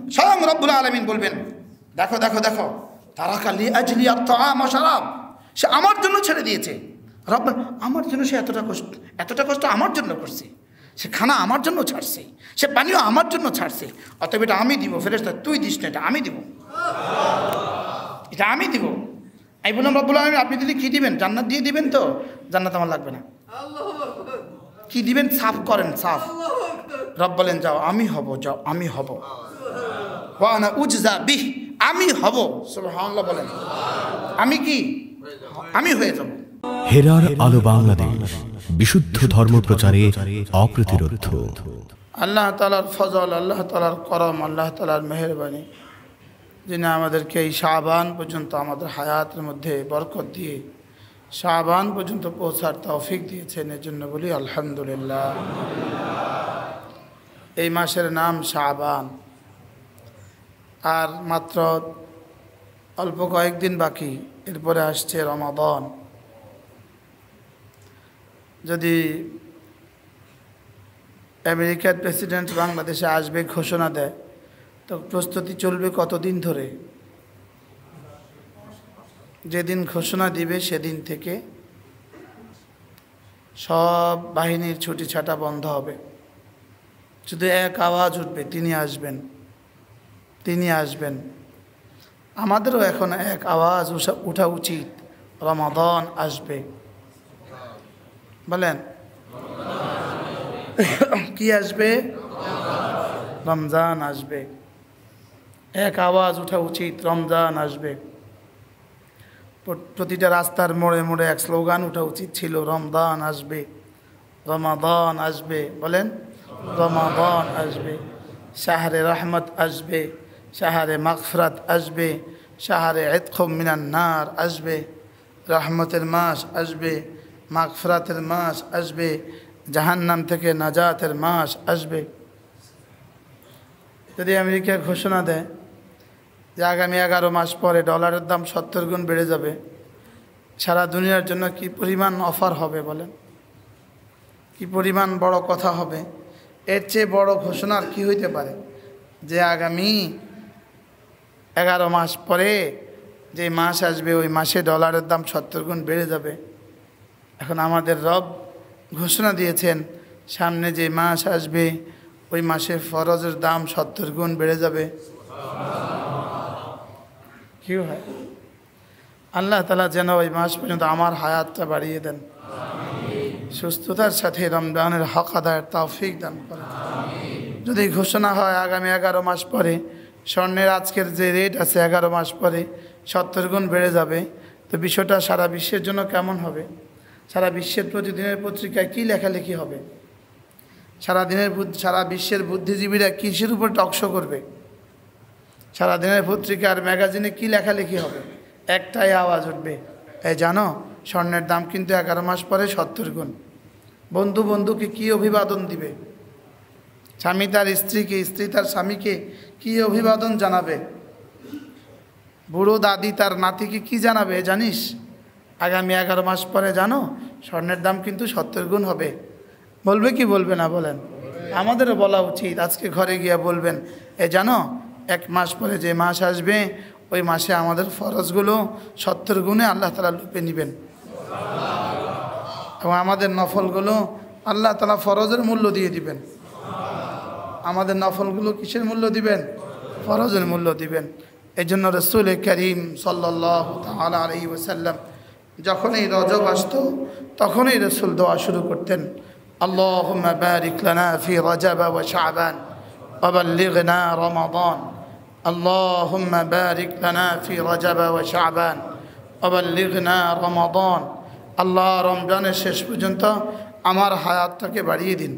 স্বয়ং রব্বুল আলামিন বলবেন, দেখো দেখো দেখো, তারাকা লি আজলি আত-তাআম ওয়া শারাব, সে আমার জন্য ছেড়ে দিয়েছে। রব আমার জন্য সে এতটা কষ্ট আমার জন্য করছে, সে খানা আমার জন্য ছাড়ছে, সে পানীয় আমার জন্য ছাড়ছে, অতএব এটা আমি দিব। ফেরেশতা তুই দিস না, এটা আমি দিব, এটা আমি দিব। এই বললাম রব্বুল আলামিন আপনি দিলে কি দিবেন? জান্নাত দিয়ে দিবেন তো? জান্নাত আমার লাগবে না। কি দিবেন? সাফ করেন, সাফ। রব বলেন যাও আমি হব, যাও আমি হব, ওয়া আনা উজজা বিহ, আমি হব। সুবহানাল্লাহ বলেন, আমি কি? আমি হয়ে যাব। হেরার আলো বাংলাদেশ, বিশুদ্ধ ধর্ম প্রচারে অপ্রতিরোধ্য। আল্লাহ তাআলার ফজল, আল্লাহ তাআলার করম, আল্লাহ তাআলার মেহেরবানি, যিনি আমাদেরকে এই শাবান পর্যন্ত আমাদের হায়াতের মধ্যে বরকত দিয়ে শাবান পর্যন্ত পৌঁছার তৌফিক দিয়েছেন, এর জন্য বলি আলহামদুলিল্লাহ। এই মাসের নাম শাবান, আর মাত্র অল্প কয়েকদিন বাকি, এরপরে আসছে রমাদান। যদি আমেরিকার প্রেসিডেন্ট বাংলাদেশে আসবে ঘোষণা দেয়, তো প্রস্তুতি চলবে কতদিন ধরে? যেদিন ঘোষণা দিবে সেদিন থেকে সব বাহিনীর ছুটি ছাটা বন্ধ হবে। শুধু এক আওয়াজ উঠবে, তিনি আসবেন, তিনি আসবেন। আমাদেরও এখন এক আওয়াজ উঠা উচিত, রমাদান আসবে। বলেন কি আসবে? রমজান আসবে। এক আওয়াজ উঠা উচিত, রমজান আসবে। প্রতিটা রাস্তার মোড়ে মোড়ে এক স্লোগান উঠা উচিত ছিল, রমজান আসবে, রমাদান আসবে। বলেন রমাদান আসবে, শাহরে রহমত আসবে, শাহরে মাগফিরাত আসবে, শাহরে ইতকুম মিনান নার আসবে, রহমতের মাস আসবে, মাগফিরাতের মাস আসবে, জাহান্নাম থেকে নাজাতের মাস আসবে। যদি আমেরিকা ঘোষণা দেয় যে আগামী 11 মাস পরে ডলারের দাম 70 গুণ বেড়ে যাবে, সারা দুনিয়ার জন্য কি পরিমাণ অফার হবে? বলেন কি পরিমাণ বড় কথা হবে? এর চেয়ে বড় ঘোষণা আর কি হইতে পারে? যে আগামী 11 মাস পরে যে মাস আসবে, ওই মাসে ডলারের দাম 70 গুণ বেড়ে যাবে। এখন আমাদের রব ঘোষণা দিয়েছেন, সামনে যে মাস আসবে ওই মাসে ফরজের দাম 70 গুণ বেড়ে যাবে। কি হয়? আল্লাহ তাআলা যেন ওই মাস পর্যন্ত আমার হায়াতটা বাড়িয়ে দেন, সুস্থতার সাথে রমজানের হক আদায়ের তৌফিক দান করেন। যদি ঘোষণা হয় আগামী 11 মাস পরে স্বর্ণের আজকের যে রেট আছে 11 মাস পরে 70 গুণ বেড়ে যাবে, তো বিষয়টা সারা বিশ্বের জন্য কেমন হবে? সারা বিশ্বের প্রতিদিনের পত্রিকায় কী লেখালেখি হবে? সারা বিশ্বের বুদ্ধিজীবীরা কিসের উপর টকশো করবে? সারাদিনের পত্রিকা আর ম্যাগাজিনে কী লেখালেখি হবে? একটাই আওয়াজ উঠবে, এই জানো স্বর্ণের দাম কিন্তু 11 মাস পরে 70 গুণ। বন্ধু বন্ধুকে কী অভিবাদন দিবে? স্বামী তার স্ত্রীকে, স্ত্রী তার স্বামীকে কী অভিবাদন জানাবে? বুড়ো দাদি তার নাতিকে কি জানাবে? জানিস আগামী 11 মাস পরে জানো স্বর্ণের দাম কিন্তু 70 গুণ হবে। বলবে কি বলবে না? বলেন। আমাদেরও বলা উচিত, আজকে ঘরে গিয়ে বলবেন, এ জানো 1 মাস পরে যে মাস আসবে ওই মাসে আমাদের ফরজগুলো 70 গুণে আল্লাহ তাআলা লুপে নেবেন, এবং আমাদের নফলগুলো আল্লাহ তাআলা ফরজের মূল্য দিয়ে দিবেন। আমাদের নফলগুলো কিসের মূল্য দিবেন? ফরজের মূল্য দিবেন। এই জন্য রাসূল করিম সাল্লাল্লাহু তাআলা আলাইহি ওয়াসাল্লাম যখনই রজব আসতো তখনই রাসূল দোয়া শুরু করতেন, আল্লাহুম্মা বারিক লানা ফি রজব ওয়া শাবান ওয়া বাল্লিগনা রমাদান। আল্লাহুম্মা বারিক লানা ফি রজব ওয়া শাবান ওয়া বাল্লিগনা রমাদান। আল্লাহ রমজানের শেষ পর্যন্ত আমার হায়াতটাকে বাড়িয়ে দিন,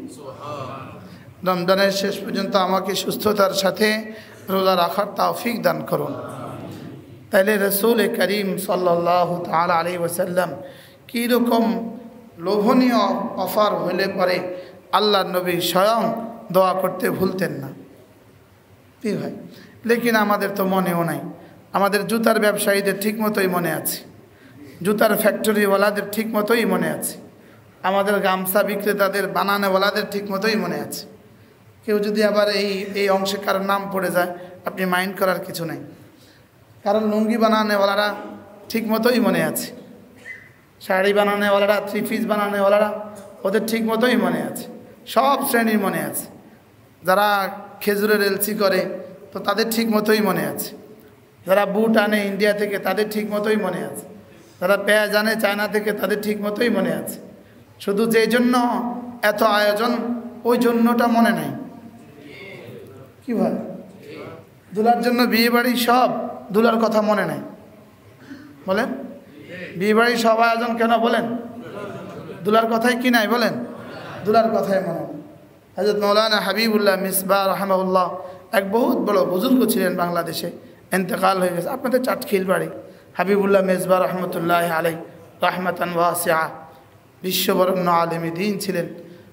রমজানের শেষ পর্যন্ত আমাকে সুস্থতার সাথে রোজা রাখার তৌফিক দান করুন। তাইলে রাসূল করিম সাল্লাল্লাহু তাআলা আলাইহি ওয়াসাল্লাম কীরকম লোভনীয় অফার হলে পরে আল্লাহ নবী স্বয়ং দোয়া করতে ভুলতেন না। কি হয়? লেকিন আমাদের তো মনেও নাই। আমাদের জুতার ব্যবসায়ীদের ঠিক মতোই মনে আছে, জুতার ফ্যাক্টরিওয়ালাদের ঠিক মতোই মনে আছে, আমাদের গামছা বিক্রেতাদের বানানোওয়ালাদের ঠিক মতোই মনে আছে। কেউ যদি আবার এই অংশে কারোর নাম পড়ে যায়, আপনি মাইন্ড করার কিছু নেই। কারণ লুঙ্গি বানানেওয়ালারা ঠিক মতোই মনে আছে, শাড়ি বানানেওয়ালারা, থ্রি পিস বানানেওয়ালারা ওদের ঠিক মতোই মনে আছে, সব শ্রেণীর মনে আছে। যারা খেজুরের এলসি করে তো তাদের ঠিক মতোই মনে আছে, যারা বুট আনে ইন্ডিয়া থেকে তাদের ঠিক মতোই মনে আছে, যারা পেঁয়াজ আনে চায়না থেকে তাদের ঠিক মতোই মনে আছে। শুধু যেই জন্য এত আয়োজন ওই জন্যটা মনে নাই। কি ভাই, দুলার জন্য বিয়ে বাড়ি সব, দুলার কথা মনে নাই। বলেন বিয়ে বাড়ির সব আয়োজন কেন বলেন? দুলার কথাই কি নাই বলেন? দুলার কথাই মনে। হযরত মৌলানা হাবিবুল্লাহ মিসবাহ রাহিমাহুল্লাহ এক বহুত বড় বুজুর্গ ছিলেন, বাংলাদেশে ইন্তেকাল হয়ে গেছে, আপনাদের চাটখিল বাড়ি। হাবিবুল্লাহ মিসবাহ রহমতুল্লাহ আলাইহি রাহমাতান ওয়াসিআ, বিশ্ববরণ্য আলেমী দ্বীন ছিলেন।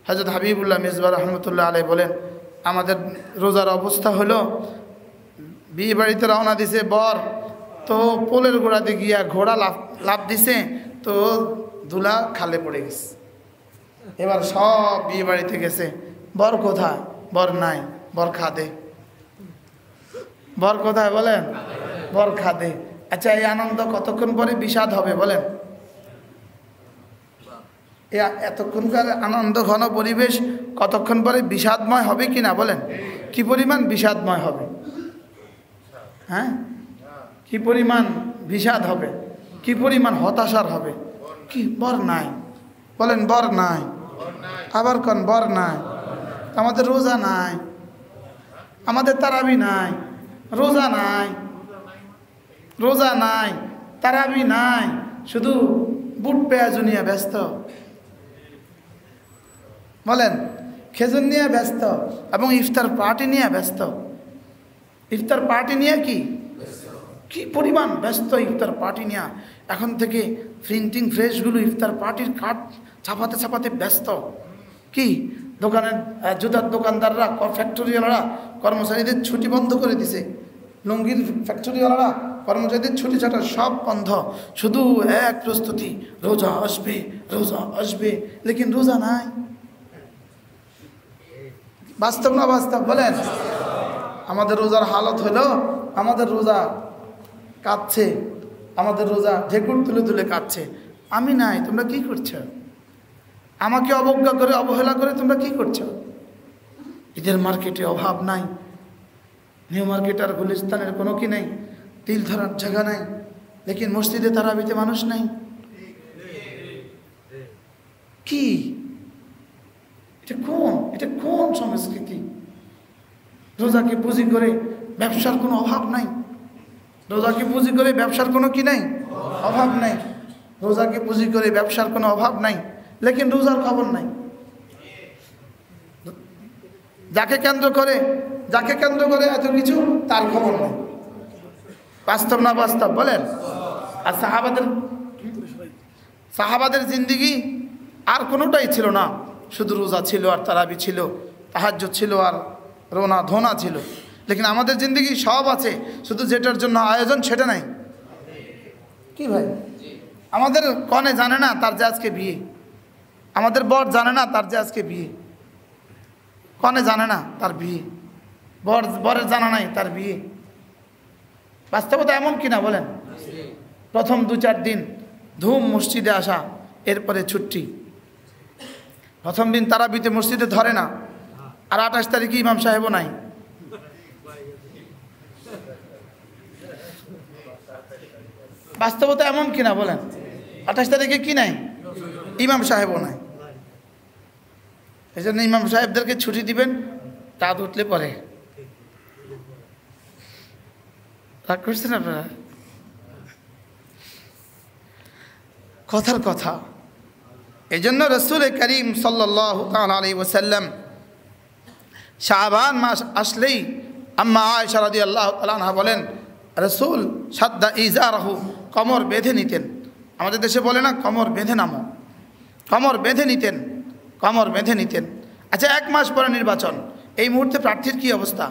হযরত হাবিবুল্লাহ মিসবাহ রহমতুল্লাহ আলাইহি বলেন, আমাদের রোজার অবস্থা হলো, বিয়ে বাড়িতে রওনা দিছে বর, তো পোলের গোড়াতে গিয়া ঘোড়া লাফ দিছে, তো ধুলা খালে পড়ে গেছে। এবার সব বিয়ে বাড়িতে গেছে, বর কোথায়? বর নাই, বর খাদে। বর কোথায় বলেন? বর খাদে। আচ্ছা, এই আনন্দ কতক্ষণ পরে বিষাদ হবে বলেন? এতক্ষণকার আনন্দ ঘন পরিবেশ কতক্ষণ পরে বিষাদময় হবে কি না বলেন? কি পরিমাণ বিষাদময় হবে, হ্যাঁ, কি পরিমাণ বিষাদ হবে, কি পরিমাণ হতাশার হবে। কি বর নাই বলেন? বর নাই, আবার কোন বর নাই। আমাদের রোজা নাই, আমাদের তারাবি নাই, রোজা নাই, রোজা নাই, তারাবি নাই, শুধু বুট পেঁয়াজ নিয়ে ব্যস্ত। বলেন খেজুর নিয়ে ব্যস্ত এবং ইফতার পার্টি নিয়ে ব্যস্ত। ইফতার পার্টি নিয়ে কি পরিমাণ ব্যস্ত ইফতার পার্টি নিয়ে। এখন থেকে প্রিন্টিং ফ্রেশগুলো ইফতার পার্টির কার্ড ছাপাতে ছাপাতে ব্যস্ত। কি দোকানের জুতার দোকানদাররা, ফ্যাক্টরিওয়ালারা কর্মচারীদের ছুটি বন্ধ করে দিছে, লুঙ্গির ফ্যাক্টরিওয়ালারা কর্মচারীদের ছুটি ছাটা সব বন্ধ, শুধু এক প্রস্তুতি, রোজা আসবে, রোজা আসবে, লেকিন রোজা নাই। বাস্তব না বাস্তব বলেন? আমাদের রোজার হালত হলো, আমাদের রোজা কাঁদছে, আমাদের রোজা ঢেকুর তুলে তুলে কাঁদছে। আমি নাই, তোমরা কি করছো? আমাকে অবজ্ঞা করে অবহেলা করে তোমরা কি করছো? ঈদের মার্কেটে অভাব নাই, নিউ মার্কেট আর গুলিস্তানের কোনো কি নেই, তিল ধরার জায়গা নাই, লেকিন মসজিদে তারাবিতে মানুষ নাই। কি এটা কোন সংস্কৃতি? রোজাকে পুঁজি করে ব্যবসার কোনো অভাব নাই, রোজাকে পুঁজি করে ব্যবসার কোনো কি নাই, অভাব নাই, রোজাকে পুঁজি করে ব্যবসার কোনো অভাব নাই, লেকিন রোজার খবর নাই। যাকে কেন্দ্র করে এত কিছু, তার খবর নেই। বাস্তব না বাস্তব বলেন? আর সাহাবাদের জিন্দিগি আর কোনোটাই ছিল না, শুধু রোজা ছিল আর তারাবি ছিল, তাহাজ্জুদ ছিল আর রোনা ধোনা ছিল। লেকিন আমাদের জিন্দিগি সব আছে, শুধু যেটার জন্য আয়োজন সেটা নাই। কি ভাই, আমাদের কনে জানে না তার যে আজকে বিয়ে, আমাদের বর জানে না তার যে আজকে বিয়ে, কনে জানে না তার বিয়ে, বরের জানা নাই তার বিয়ে। বাস্তবতা এমন কিনা বলেন? প্রথম 2-4 দিন ধুম মসজিদে আসা, এরপরে ছুটি। প্রথম দিন তারাবিতে মসজিদে ধরে না, আর 28 তারিখে ইমাম সাহেবও নাই। বাস্তবতা এমন কিনা বলেন? 28 তারিখে কি নাই? ইমাম সাহেবও নাই। এই জন্য ইমাম সাহেবদেরকে ছুটি দিবেন, চাঁদ উঠলে পরে। রাগ করছেন আপনারা? কথার কথা। এই জন্য রসুল করিম সাল্লাল্লাহু তাআলা আলাইহি ওয়াসাল্লাম শাবান মাস আসলেই আম্মা আয়েশা রাদিয়াল্লাহু তাআলা আনহা বলেন, রসুল সাদ্দা ইজারাহু, কমর বেঁধে নিতেন। আমাদের দেশে বলে না কমর বেঁধে নামো, কমর বেঁধে নিতেন, কমর বেঁধে নিতেন। আচ্ছা, 1 মাস পরে নির্বাচন, এই মুহূর্তে প্রার্থীর কি অবস্থা?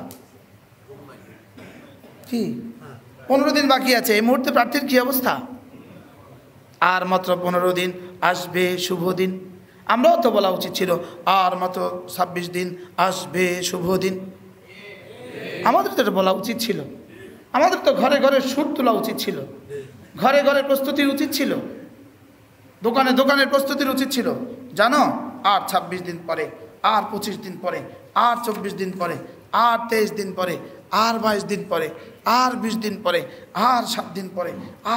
কি 15 দিন বাকি আছে, এই মুহূর্তে প্রার্থীর কি অবস্থা? আর মাত্র 15 দিন, আসবে শুভ দিন। আমরাও তো বলা উচিত ছিল আর মাত্র 26 দিন, আসবে শুভ দিন। আমাদের তো এটা বলা উচিত ছিল, আমাদের তো ঘরে ঘরে সুর তোলা উচিত ছিল, ঘরে ঘরে প্রস্তুতির উচিত ছিল, দোকানে দোকানের প্রস্তুতির উচিত ছিল। জানো আর 26 দিন পরে, আর 25 দিন পরে, আর 24 দিন পরে, আর 23 দিন পরে, আর 22 দিন পরে, আর 20 দিন পরে, আর 7 দিন পরে,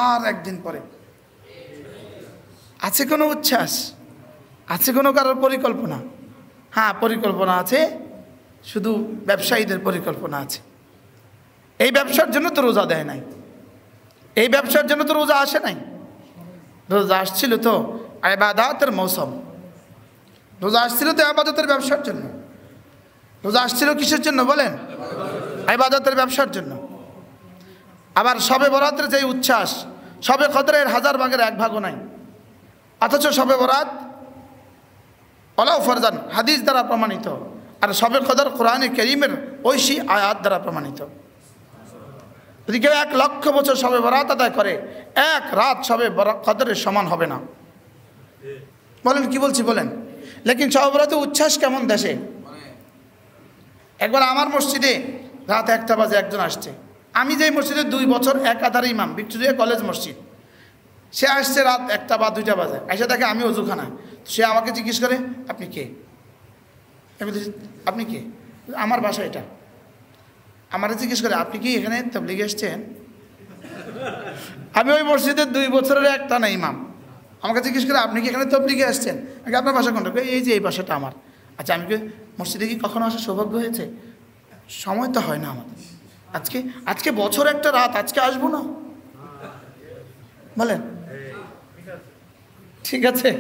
আর 1 দিন পরে। আছে কোনো উচ্ছ্বাস? আছে কোনো কারোর পরিকল্পনা? হ্যাঁ, পরিকল্পনা আছে, শুধু ব্যবসায়ীদের পরিকল্পনা আছে। এই ব্যবসার জন্য তো রোজা দেয় নাই, এই ব্যবসার জন্য তো রোজা আসে নাই। রোজা আসছিল তো ইবাদতের মৌসুম, রোজা আসছিল তো ইবাদতের ব্যবসার জন্য। রোজা আসছিল কিসের জন্য বলেন? ইবাদতের ব্যবসার জন্য। আবার শবে বরাতের যে উচ্ছ্বাস, শবে কদরের 1000 ভাগের 1 ভাগও নাই, অথচ শবে বরাত ওয়ালাউ ফরজান হাদিস দ্বারা প্রমাণিত, আর শবে কদর কোরআনে কারীমের ঐশী আয়াত দ্বারা প্রমাণিত। যদি কেউ 1 লক্ষ বছর শবে বরাত আদায় করে, 1 রাত শবে কদরের সমান হবে না। বলেন কি বলছি বলেন? লেকিন শবে বরাতে উচ্ছ্বাস কেমন দেশে। একবার আমার মসজিদে রাত 1টা বাজে একজন আসছে। আমি যেই মসজিদে 2 বছর একাধারে ইমাম, ভিক্টোরিয়া কলেজ মসজিদ, সে আসছে রাত 1টা বা 2টা বাজে, এসে দেখে আমি ওযুখানা। সে আমাকে জিজ্ঞেস করে, আপনি কে? আমি বলি, আপনি কে? আমার বাসা এটা। আমারে জিজ্ঞেস করে, আপনি কি এখানে তাবলীগে এসেছেন? আমি ওই মসজিদে 2 বছরের একটা না ইমাম। আমাকে জিজ্ঞেস করে, আপনি কি এখানে তাবলীগে আসছেন? আগে আপনার বাসা কোনটা? এই যে এই বাসাটা আমার। আচ্ছা, আমি কি মসজিদে কি কখনো আসার সৌভাগ্য হয়েছে? সময় তো হয় না আমাদের। আজকে বছর একটা রাত, আজকে আসবো না বলেন? ঠিক আছে,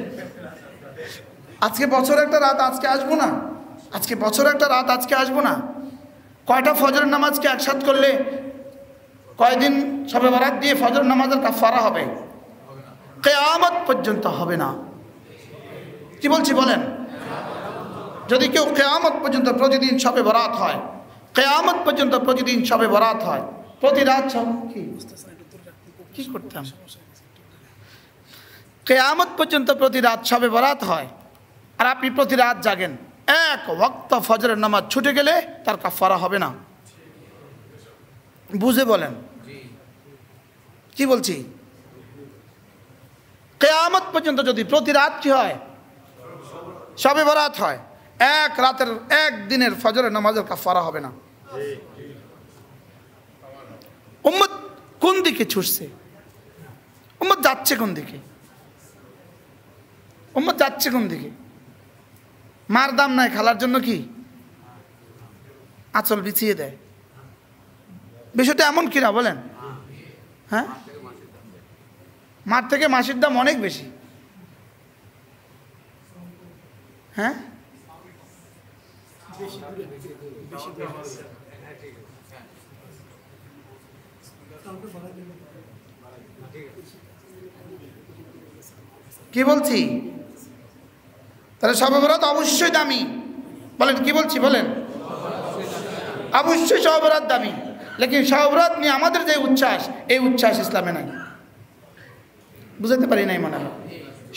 আজকে বছর একটা রাত, আজকে আসবো না। আজকে বছর একটা রাত, আজকে আসবো না। কয়টা ফজরের নামাজকে একসাথ করলে কয়দিন শবে বরাত দিয়ে ফজর নামাজের কাফারা হবে? কিয়ামত পর্যন্ত হবে না। কি বলছি বলেন? যদি কেউ কিয়ামত পর্যন্ত প্রতিদিন শবে বরাত হয়, কিয়ামত পর্যন্ত প্রতিদিন শবে বরাত হয়, প্রতি রাত কি করতাম, কিয়ামত পর্যন্ত প্রতি রাত শবে বরাত হয়, আর আপনি প্রতি রাত জাগেন, 1 ওয়াক্ত ফজরের নামাজ ছুটে গেলে তার কাফারা হবে না। বুঝে বলেন কি বলছি? কিয়ামত পর্যন্ত যদি প্রতি রাত কি হয়? শবে বরাত হয়, 1 রাতের 1 দিনের ফজরের নামাজের কাফারা হবে না। উম্মত কোন দিকে ছুটছে? উম্মত যাচ্ছে কোন দিকে? উম্মত যাচ্ছে কোন দিকে? মার দাম নাই, খালার জন্য কি আঁচল বিছিয়ে দেয়। বিষয়টা এমন কিনা বলেন? হ্যাঁ, মার থেকে মাসির দাম অনেক বেশি। হ্যাঁ, কি বলছি? তাহলে শবে বরাত অবশ্যই দামি। বলেন কি বলছি বলেন? অবশ্যই শবে বরাত দামি। লেকিন শবে বরাত নিয়ে আমাদের যে উচ্ছ্বাস, এই উচ্ছ্বাস ইসলামে নাই। বুঝাতে পারি নাই মনে হয়?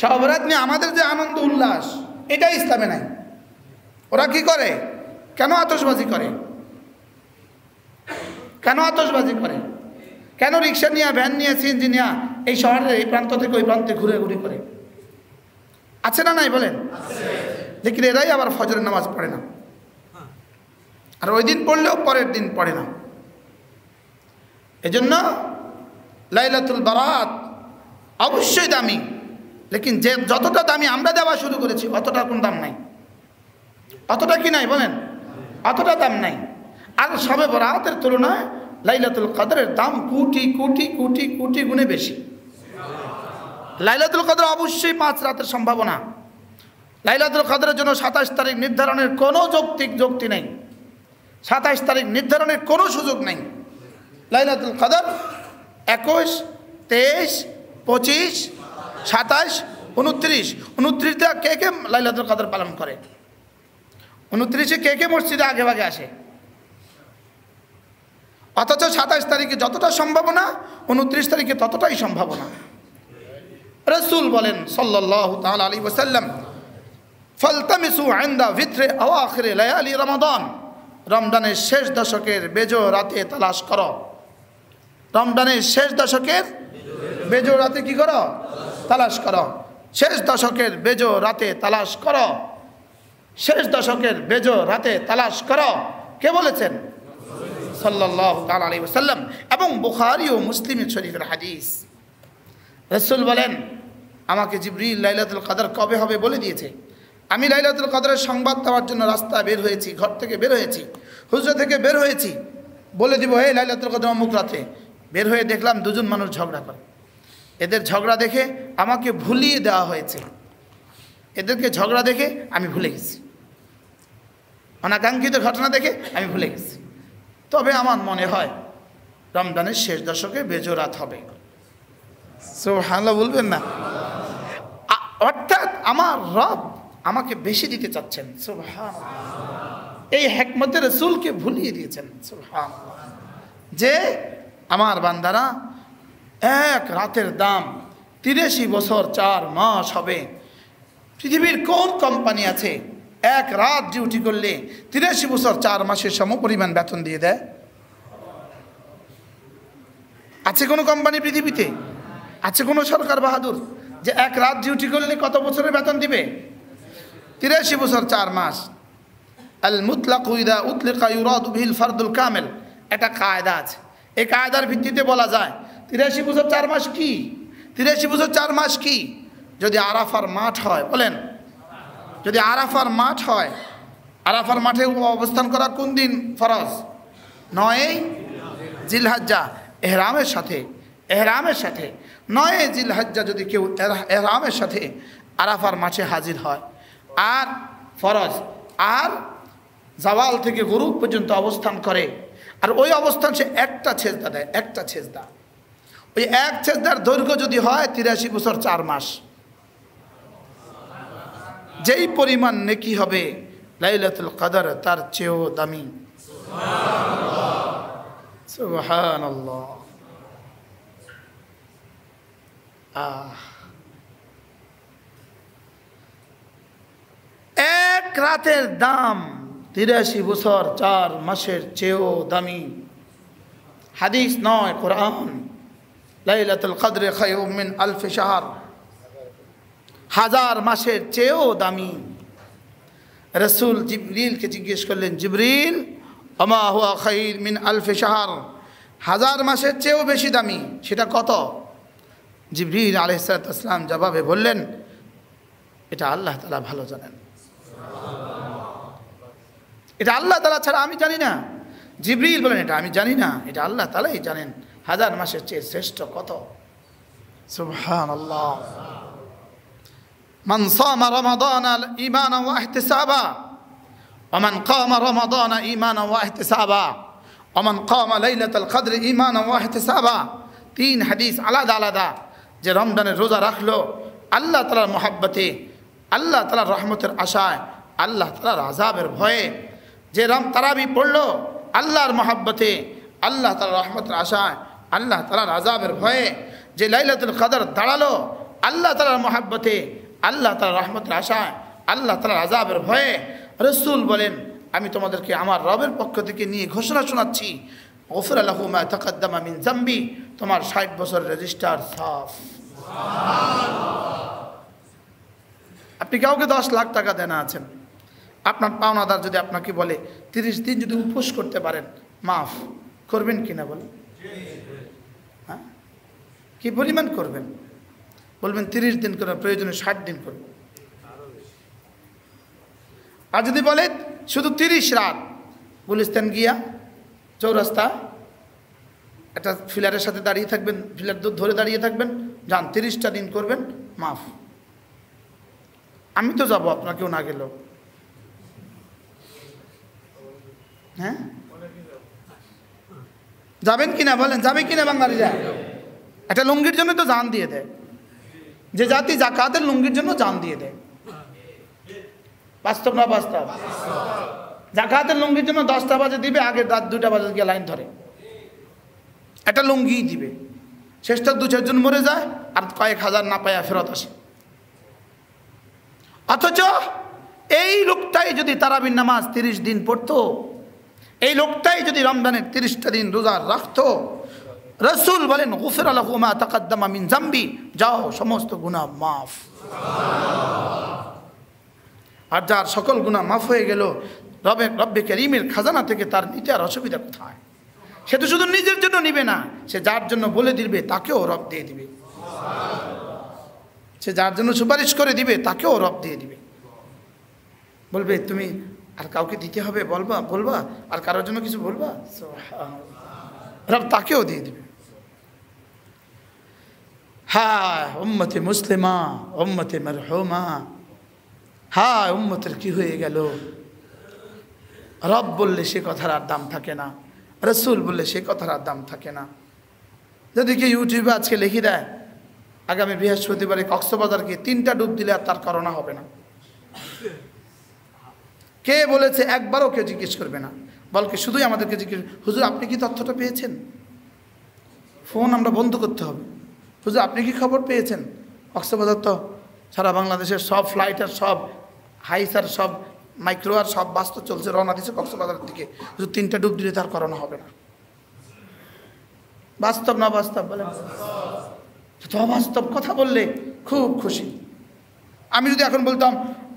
শবে বরাত নিয়ে আমাদের যে আনন্দ উল্লাস, এটা ইসলামে নাই। ওরা কি করে? কেন আতশবাজি করে? কেন আতশবাজি করে? কেন রিক্সা নিয়ে, ভ্যান নিয়ে, সিএনজি নিয়ে এই শহরের এই প্রান্ত থেকে ওই প্রান্তে ঘুরে ঘুরে করে? আছে না নাই বলেন? লেকিন এরাই আবার ফজরের নামাজ পড়ে না, আর ওই দিন পড়লেও পরের দিন পড়ে না। এজন্য লাইলাতুল বারাত অবশ্যই দামি, লেকিন যে যতটা দামি আমরা দেওয়া শুরু করেছি, অতটা কোন দাম নাই। অতটা কি নাই বলেন? অতটা দাম নাই। আর শবে বরাতের তুলনায় লাইলাতুল কদরের দাম কোটি কোটি কোটি কোটি গুণে বেশি। লাইলাতুল কদর অবশ্যই 5 রাতের সম্ভাবনা। লাইলাতুল কদরের জন্য 27 তারিখ নির্ধারণের কোনো যুক্তি নেই। 27 তারিখ নির্ধারণের কোনো সুযোগ নেই। লাইলাতুল কদর 21, 23, 25, 27, 29। 29তে কে কে লাইলাতুল কদর পালন করে? 29-এ কে কে মসজিদে আগে ভাগে আসে? অথচ 27 তারিখে যতটা সম্ভাবনা, 29 তারিখে ততটাই সম্ভাবনা। রাসূল বলেন সাল্লাল্লাহু তাআলা আলাইহি ওয়াসাল্লাম, ফালতামিসু ইনদা ভিতরে আওয়াখির লায়ালি রমাদান। রমজানের শেষ দশকের বেজো রাতে তালাশ করো। রমজানের শেষ দশকের বেজো রাতে কি করো? তালাশ করো। শেষ দশকের বেজো রাতে তালাশ করো। শেষ দশকের বেজো রাতে তালাশ করো। কে বলেছেন? সাল্লাল্লাহু তাআলা আলাইহি ওয়াসাল্লাম। এবং বুখারী ও মুসলিম শরীফের হাদিস। রাসূল বলেন, আমাকে জিবরিল লাইলাতুল কদর কবে হবে বলে দিয়েছে। আমি লাইলাতুল কদরের সংবাদ দেওয়ার জন্য রাস্তায় বের হয়েছি, ঘর থেকে বের হয়েছি, হুজরা থেকে বের হয়েছি, বলে দিব এই লাইলাতুল কদর অমুক রাতে। বের হয়ে দেখলাম দুজন মানুষ ঝগড়া করে। এদের ঝগড়া দেখে আমাকে ভুলিয়ে দেওয়া হয়েছে। এদেরকে ঝগড়া দেখে আমি ভুলে গেছি, অনাকাঙ্ক্ষিত ঘটনা দেখে আমি ভুলে গেছি। তবে আমার মনে হয় রমজানের শেষ দশকে বেজো রাত হবে। সুবহানাল্লাহ বলবেন না? অর্থাৎ আমার রব আমাকে বেশি দিতে চাচ্ছেন। সুবহানাল্লাহ। এই হিকমতে রাসূলকে ভুলিয়ে দিয়েছেন। সুবহানাল্লাহ। যে আমার বান্দারা এক রাতের দাম 83 বছর 4 মাস হবে। পৃথিবীর কোন কোম্পানি আছে এক রাত ডিউটি করলে 83 বছর 4 মাসের সমপরিমাণ বেতন দিয়ে দেয়? আছে কোনো কোম্পানি পৃথিবীতে? আছে কোনো সরকার বাহাদুর যে এক রাত ডিউটি করলে কত বছরের বেতন দিবে? 83 বছর 4 মাস। আল মুতলাকু ইযা উতলিকা ইউরাদু বিহিল ফারদুল কামিল, এটা কায়দা আছে। এই কায়দার ভিত্তিতে বলা যায় 83 বছর 4 মাস কি? 83 বছর 4 মাস কি? যদি আরাফার মাঠ হয়, বলেন, যদি আরাফার মাঠ হয়, আরাফার মাঠে অবস্থান করা কোন দিন ফরজ? 9 জিলহজ্জা এহরামের সাথে। এহরামের সাথে 9 জিলহজ্জা যদি কেউ এহরামের সাথে আরাফার মাঠে হাজির হয় আর ফরজ, আর জাওয়াল থেকে গুরুব পর্যন্ত অবস্থান করে, আর ওই অবস্থান সে একটা ছেজদা দেয়, একটা ছেজদা, ওই এক ছেজদার দৈর্ঘ্য যদি হয় 83 বছর 4 মাস, যেই পরিমাণ নেকি হবে লাইলাতুল কদর তার চেয়েও দামি। সুবহানাল্লাহ। এক রাতের দাম 83 বছর 4 মাসের চেয়েও দামি। হাদিস নয়, কোরআন। লাইলাতুল কদর খায়রুম মিন আলফ শাহর, 1000 মাসের চেয়েও দামি। রাসূল জিবরিলকে জিজ্ঞেস করলেন, জিবরিল ওমা হুয়া খায়র মিন আলফ শাহর, 1000 মাসের চেয়েও বেশি দামি, সেটা কত? জিবরিল আলাইহিস সালাম জবাবে বললেন, এটা আল্লাহ তাআলা ভালো জানেন, এটা আল্লাহ তাআলা ছাড়া আমি জানি না। জিবরিল বলেন, এটা আমি জানি না, এটা আল্লাহ তাআলাই জানেন 1000 মাসের চেয়ে শ্রেষ্ঠ কত। সুবহানাল্লাহ। মান সামা রমাদানা ঈমানান ওয়া ইহতিসাবা ওয়া মান কামা রমাদানা ঈমানান ওয়া ইহতিসাবা ওয়া মান কামা লাইলাতুল কদর ঈমানান ওয়া ইহতিসাবা। 3 হাদিস আলাদা আলাদা। যে রমজানের রোজা রাখলো আল্লাহ তাআলার মহব্বতে, আল্লাহ তাআলার রহমতের আশায়, আল্লাহ তাআলার আযাবের ভয়ে, যে তারাবি পড়লো আল্লাহর মহব্বতে, আল্লাহ তাআলার রহমতের আশায়, আল্লাহ তাআলার আযাবের ভয়ে, যে লাইলাতুল কদর দাঁড়ালো আল্লাহ তাআলার মহব্বতে, আল্লাহ তাআলার রহমতের আশায়, আল্লাহ তাআলার আযাবের ভয়ে, রাসূল বলেন, আমি তোমাদেরকে আমার রবের পক্ষ থেকে নিয়ে ঘোষণা শোনাচ্ছি, গফিরা লাহু মা তাকাদ্দামা মিন যামবি, তোমার 60 বছর রেজিস্টার সাফ। আপনি কাউকে 10 লাখ টাকা দেনা আছেন, আপনার পাওনাদার যদি আপনাকে বলে 30 দিন যদি উপোস করতে পারেন মাফ করবেন কিনা বলেন? হ্যাঁ, কি পরিমাণ করবেন? বলবেন 30 দিন করে, প্রয়োজনে 60 দিন করবেন। আর যদি বলে শুধু 30 রাত গুলিস্তান গিয়া চৌরাস্তা একটা ফিলারের সাথে দাঁড়িয়ে থাকবেন, ফিলার ধরে দাঁড়িয়ে থাকবেন, যান 30টা দিন করবেন মাফ। আমি তো যাব, আপনাকেও না গেল। হ্যাঁ, যাবেন কিনা বলেন? যাবে কিনা বাঙালিরা? একটা লুঙ্গির জন্য তো জান দিয়ে দেয়, যে জাতি যাকাতের লুঙ্গির জন্য জান দিয়ে দেয়। বাস্তব না বাস্তব? যাকাতের লুঙ্গির জন্য 10টা বাজে দিবে, আগের রাত 2টা বাজে গিয়ে লাইন ধরে, একটা লুঙ্গি দিবে। শেষটা 2-4 জন মরে যায়, আর কয়েক হাজার না পায়া ফেরত আসে। অথচ এই লোকটাই যদি তারাবির নামাজ 30 দিন পড়তো, এই লোকটাই যদি রমজানের 30টা দিন রোজা রাখতো, রাসূল বলেন গুফিরা লাহু মা তাকাদ্দামা মিন যামবি, যাও সমস্ত গুনাহ মাফ। আর যার সকল গুনাহ মাফ হয়ে গেল, রব্বে কারীমের খাজানা থেকে তার নিতে আর অসুবিধা কোথায়? সে তো শুধু নিজের জন্য নিবে না, সে যার জন্য বলে দিবে তাকেও রব দিয়ে দিবে। সে যার জন্য সুপারিশ করে দিবে তাকেও রব দিয়ে দিবে। বলবে তুমি আর কাউকে দিতে হবে, বলবা আর কারোর জন্য কিছু বলবা, রব তাকেও দিয়ে দিবে। হ্যাঁ উম্মতে মুসলিমা, উম্মতে মারহুমা, হ্যাঁ উম্মতের কি হয়ে গেল? রব বললে সে কথার আর দাম থাকে না, রাসূল বললে সে কথার আর দাম থাকে না। যদি কেউ ইউটিউবে আজকে লিখে দেয় আগামী বৃহস্পতিবারে কক্সবাজারকে 3টা ডুব দিলে আর তার করোনা হবে না, কে বলেছে একবারও কেউ জিজ্ঞেস করবে না, বলকে শুধুই আমাদেরকে জিজ্ঞেস, হুজুর আপনি কি তথ্যটা পেয়েছেন? ফোন আমরা বন্ধ করতে হবে, হুজুর আপনি কি খবর পেয়েছেন? কক্সবাজার তো সারা বাংলাদেশের সব ফ্লাইট আর সব হাইসার সব মাইক্রো আর সব বাস তো চলছে, রওনা দিচ্ছে কক্সবাজারের দিকে, হুজুর 3টা ডুব দিলে তার করোনা হবে না। বাস্তব না বাস্তব বলেন? তো অবাস্তব কথা বললে খুব খুশি। আমি যদি এখন বলতাম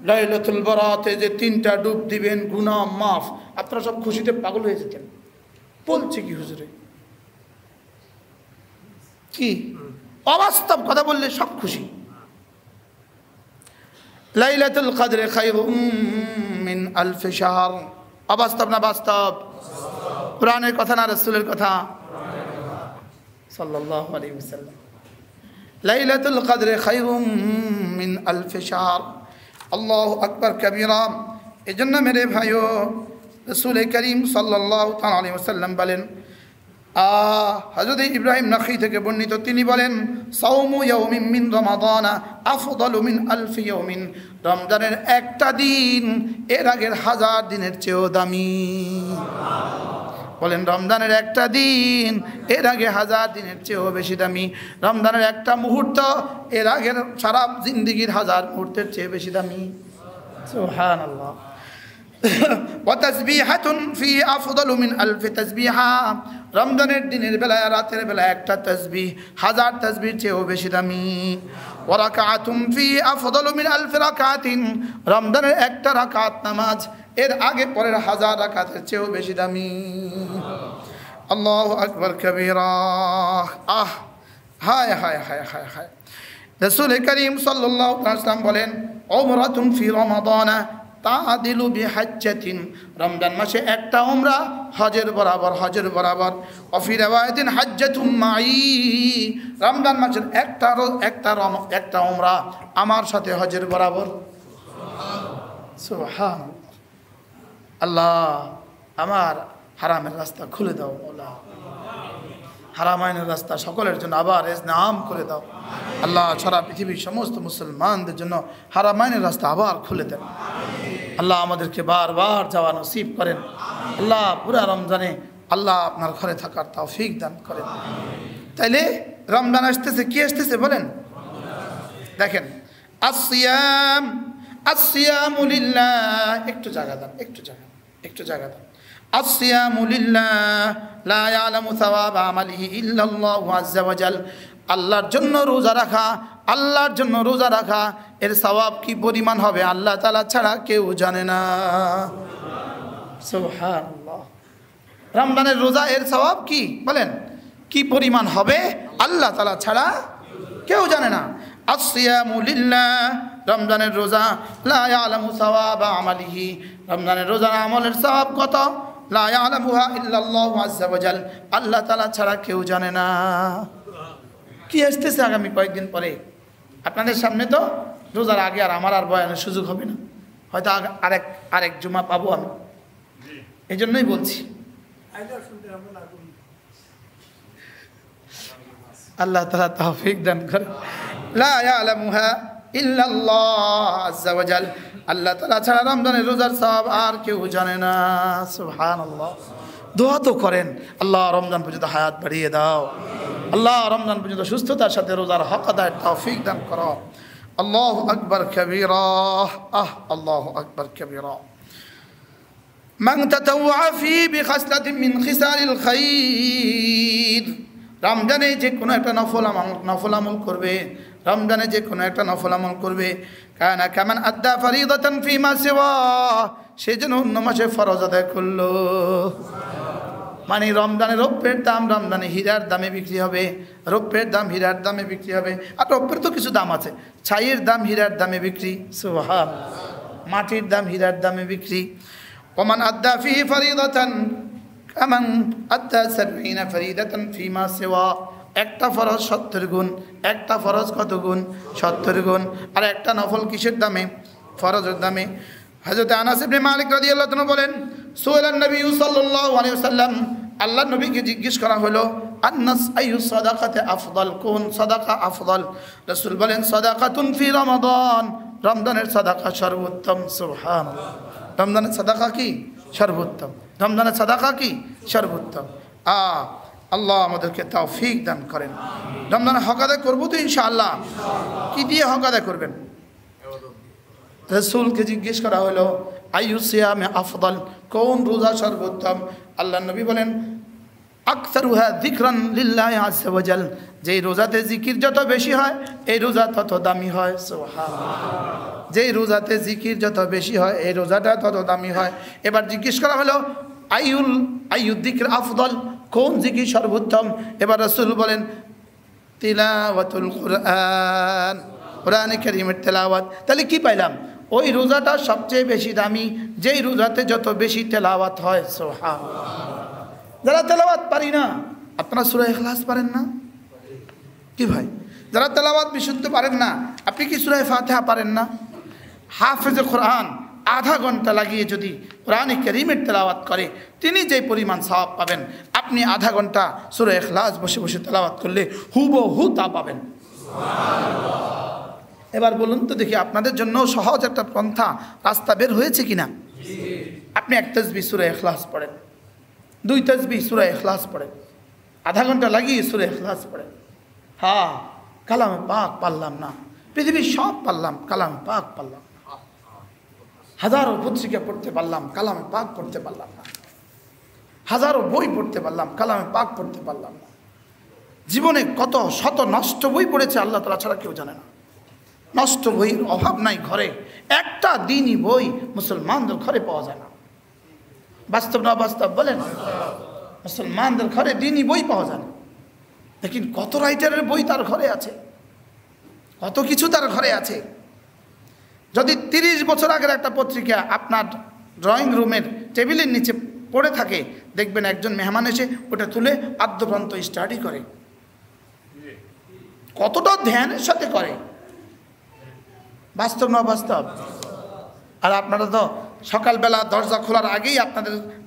লাইলাতুল বারাতে যে 3টা ডুব দিবেন গুনাহ মাফ, আপনারা সব খুশিতে পাগল হয়ে যেতেন। বলছে কি হুজুরে, কি অবাস্তব কথা বললে সব খুশি। লাইলাতুল কদরে খায়রুম মিন আলফি শাহর, অবাস্তব না বাস্তব? কোরআনের কথা না রাসূলের কথা? সাল্লাল্লাহু আলাইহি ওয়াসাল্লাম। লাইলাতুল কদরে খায়রুম মিন আলফি শাহর, আল্লাহু আকবার কবীরা। এজন্য মেরে ভাইও রাসূল করিম সাল্লাল্লাহু তাআলা আলাইহি ওয়াসাল্লাম বলেন, হযরত ইব্রাহিম নখী থেকে বর্ণিত, তিনি বলেন সাওমু ইয়াউমিন মিন রমাদান আফদালু মিন আলফি ইয়াউমিন, রমজানের একটা দিন এর আগের 1000 দিনের চেয়েও দামি। বলেন রমজানের একটা দিন এর আগে 1000 দিনের চেয়েও বেশি দামি। রমজানের একটা মুহূর্ত এর আগের সারা জিন্দেগির 1000 মুহূর্তের চেয়ে বেশি দামি। সুবহানাল্লাহ। ওয়া তাসবিহাতুন ফি আফদালু মিন আলফি তাসবিহা, রমজানের দিনের বেলায় রাতের বেলায় একটা তাসবিহ 1000 তাসবিহর চেয়েও বেশি দামি। ওয়া রাকাআতুন ফি আফদালু মিন আলফি রাকাতিন, রমজানের একটা রাকাত নামাজ এর আগে পরের 1000 রাকাতের চেয়েও বেশি দামি। আল্লাহু আকবার কবীরা। হায় হায় হায় হায় হায়। রাসূল করিম সাল্লাল্লাহু আলাইহি ওয়াসাল্লাম বলেন উমরাতুন ফি রমাদান তাআদিলু বিহাজ্জাতিন, রমজান মাসে একটা উমরা হজের বরাবর, হজের বরাবর। ওয়া ফি riwayatin হাজ্জাতুম মাই, রমজান মাসের একটা উমরা আমার সাথে হজের বরাবর। সুবহানাল্লাহ। আল্লাহ আমার হারামের রাস্তা খুলে দাও মওলা, হারামাইনের রাস্তা সকলের জন্য আবার ইসলাম করে দাও আল্লাহ। সারা পৃথিবীর সমস্ত মুসলমানদের জন্য হারামাইনের রাস্তা আবার খুলে দেন আল্লাহ। আমাদেরকে বারবার যাওয়া নসিব করেন আল্লাহ। পুরা রমজানে আল্লাহ আপনার ঘরে থাকার তৌফিক দান করেন। তাইলে রমজান আসতেছে, কি আসতেছে বলেন? দেখেন আসিয়াম, আসিয়ামু লিল্লাহ, একটু জায়গা দেন, একটু জায়গা দেন। আসিয়ামু লিল্লাহ লা ইয়ালামু সাওয়াবা আমালিহি ইল্লাল্লাহু আযজা ওয়া জাল, আল্লাহর জন্য রোজা রাখা, আল্লাহর জন্য রোজা রাখা এর সওয়াব কি পরিমাণ হবে আল্লাহ তাআলা ছাড়া কেউ জানে না। সুবহানাল্লাহ। রমজানের রোজা এর সওয়াব কি বলেন, কি পরিমাণ হবে আল্লাহ তাআলা ছাড়া কেউ জানে না। আসিয়ামু লিল্লাহ, রমজানের রোজা, লা ইয়ালামু সাওয়াবা আমালিহি, রমজানের রোজার আমলের সওয়াব কত, লা ইয়ালামুহা ইল্লাল্লাহু আযজা ওয়া জাল, আল্লাহ তাআলা ছাড়া কেউ জানে না। কি আসতেছে আগামী কয়েকদিন পরে আপনাদের সামনে, তো রোজার আগে আর আমার আর বয়ানের সুযোগ হবে না, হয়তো আরেক জুমা পাবো আমি, এই জন্যই বলছি। আল্লাহ তাআলা তৌফিক দান করে। লা ইয়ালামুহা ইল্লাল্লাহু আযজা ওয়া জাল, আল্লাহ তাআলা ছাড়া রমজানের রোজার সওয়াব আর কেউ জানে না। সুবহানাল্লাহ। দোয়া তো করেন, আল্লাহ রমজান পর্যন্ত হায়াত বাড়িয়ে দাও, আল্লাহ রমজান পর্যন্ত সুস্থতার সাথে রোজার হক আদায়ের তৌফিক দান করো। আল্লাহু আকবার কবীরা, আল্লাহু আকবার কবীরা। মান তাতাওয়া ফি বিখাসলাতিন মিন খিসালিল খাইর, রমজানে যে কোনো একটা নফল আমল করবে, রমজানে যে কোনো একটা নফল আমল করবে, কানা কামান আদ্দা ফরিদাতান ফিমা সিওয়া, সে যেন অন্য মাসে ফরজ আদায় করলো। মানে রমজানে রৌপ্যের দাম রমজানে হীরার দামে বিক্রি হবে, রৌপ্যের দাম হীরার দামে বিক্রি হবে। আর রৌপ্যের তো কিছু দাম আছে, ছাইয়ের দাম হীরার দামে বিক্রি, সুবহানাল্লাহ, মাটির দাম হীরার দামে বিক্রি। ওমান আদ্দা ফি ফরিদাতান কামান আদ্দা 70 ফরিদাতান ফিমা সিওয়া, একটা ফরজ 70 গুণ, একটা ফরজ কত গুণ? 70 গুণ। আর একটা নফল কিসের দামে? ফরজের দামে। হযরত আনাস ইবনে মালিক রাদিয়াল্লাহু তাআলা বলেন, সুআলান নবী সাল্লাল্লাহু আলাইহি ওয়াসাল্লাম, আল্লাহর নবীকে জিজ্ঞেস করা হলো, আন্নাস আইয়ু সাদাকাতে আফদাল, কোন সাদাকা আফদাল? রাসূল বলেন, সাদাকাতুন ফি রমাদান, রমজানের সাদাকা সর্বোত্তম। সুবহানাল্লাহ, রমজানের সাদাকা কি? সর্বোত্তম। রমজানের সাদাকা কি? সর্বোত্তম। আল্লাহ আমাদেরকে তৌফিক দান করেন। রমজানের হক আদায় করবো তো ইনশাআল্লাহ। কি দিয়ে হক আদায় করবেন? রাসূলকে জিজ্ঞেস করা হলো, আইয়ু সিয়ামে আফদাল, কোন রোজা সর্বোত্তম? আল্লাহ নবী বলেন, আকসারুহা যিকরান লিল্লাহি আযজা ওয়া জাল, যেই রোজাতে জিকির যত বেশি হয় এই রোজা তত দামি হয়। সুবহানাল্লাহ, যেই রোজাতে জিকির যত বেশি হয় এই রোজাটা তত দামি হয়। এবার জিজ্ঞেস করা হলো, আইয়ু যিকর আফদাল, কোন জিকির সর্বোত্তম? এবার রাসূল বলেন, তিলাওয়াতুল কুরআন, কোরআনে কারীমের তেলাওয়াত। তাহলে কি পাইলাম? ওই রোজাটা সবচেয়ে বেশি দামি যেই রোজাতে যত বেশি তেলাওয়াত হয়। সুবহানাল্লাহ, যারা তেলাওয়াত পারি না, আপনারা সূরা ইখলাস পারেন না কি ভাই? যারা তেলাওয়াত বিশুদ্ধ পারেন না, আপনি কি সূরা ফাতিহা পারেন না? হাফেজে কোরআন আধা ঘন্টা লাগিয়ে যদি কোরআনে কারীমের তেলাওয়াত করে, তিনি যে পরিমাণ সওয়াব পাবেন, আপনি আধা ঘন্টা সূরা ইখলাস বসে বসে তেলাওয়াত করলে হুবহু তা পাবেন। এবার বলুন তো দেখি, আপনাদের জন্য সহজ একটা পন্থা রাস্তা বের হয়েছে কিনা? আপনি এক তাসবিহ সূরা ইখলাস পড়েন, 2 তাসবিহ সূরা ইখলাস পড়েন, আধা ঘন্টা লাগিয়ে সূরা ইখলাস পড়েন। হ্যাঁ, কালামে পাক পারলাম না, পৃথিবীর সব পারলাম, কালামে পাক পারলাম না। হাজারো পত্রিকা পড়তে পারলাম, কালামে পাক পড়তে পারলাম না। হাজারো বই পড়তে পারলাম, কালামে পাক পড়তে পারলাম না। জীবনে কত শত নষ্ট বই পড়েছে আল্লাহ তাআলা ছাড়া কেউ জানে না। নষ্ট বইয়ের অভাব নাই ঘরে, একটা দিনই বই মুসলমানদের ঘরে পাওয়া যায় না। বাস্তব না বাস্তব বলেন? মুসলমানদের ঘরে দিনই বই পাওয়া যায় না। লেকিন কত রাইটারের বই তার ঘরে আছে, কত কিছু তার ঘরে আছে। যদি 30 বছর আগের একটা পত্রিকা আপনার ড্রয়িং রুমের টেবিলের নিচে পড়ে থাকে, দেখবেন একজন মেহমান এসে ওটা তুলে আদ্যপ্রান্ত স্টাডি করে, কতটা ধ্যানের সাথে করে। বাস্তব না বাস্তব? আর আপনারা তো সকালবেলা দরজা খোলার আগেই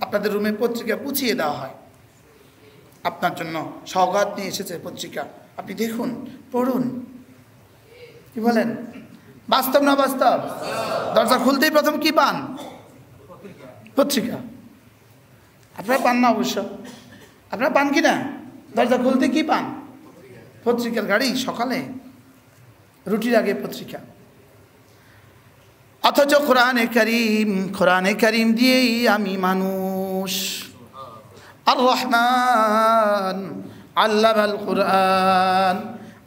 আপনাদের রুমে পত্রিকা পুছিয়ে দেওয়া হয়। আপনার জন্য সওগাত নিয়ে এসেছে পত্রিকা, আপনি দেখুন, পড়ুন। কি বলেন? বাস্তব না বাস্তব? দরজা খুলতেই প্রথম কি পান? পত্রিকা। আপনারা পান না? অবশ্য আপনারা পান কি না? দরজা খুলতে কি পান? পত্রিকার গাড়ি। সকালে রুটির আগে পত্রিকা। অথচ কোরআনে কারীম দিয়েই আমি মানুষ। আর রহমান আল্লামাল কুরআন,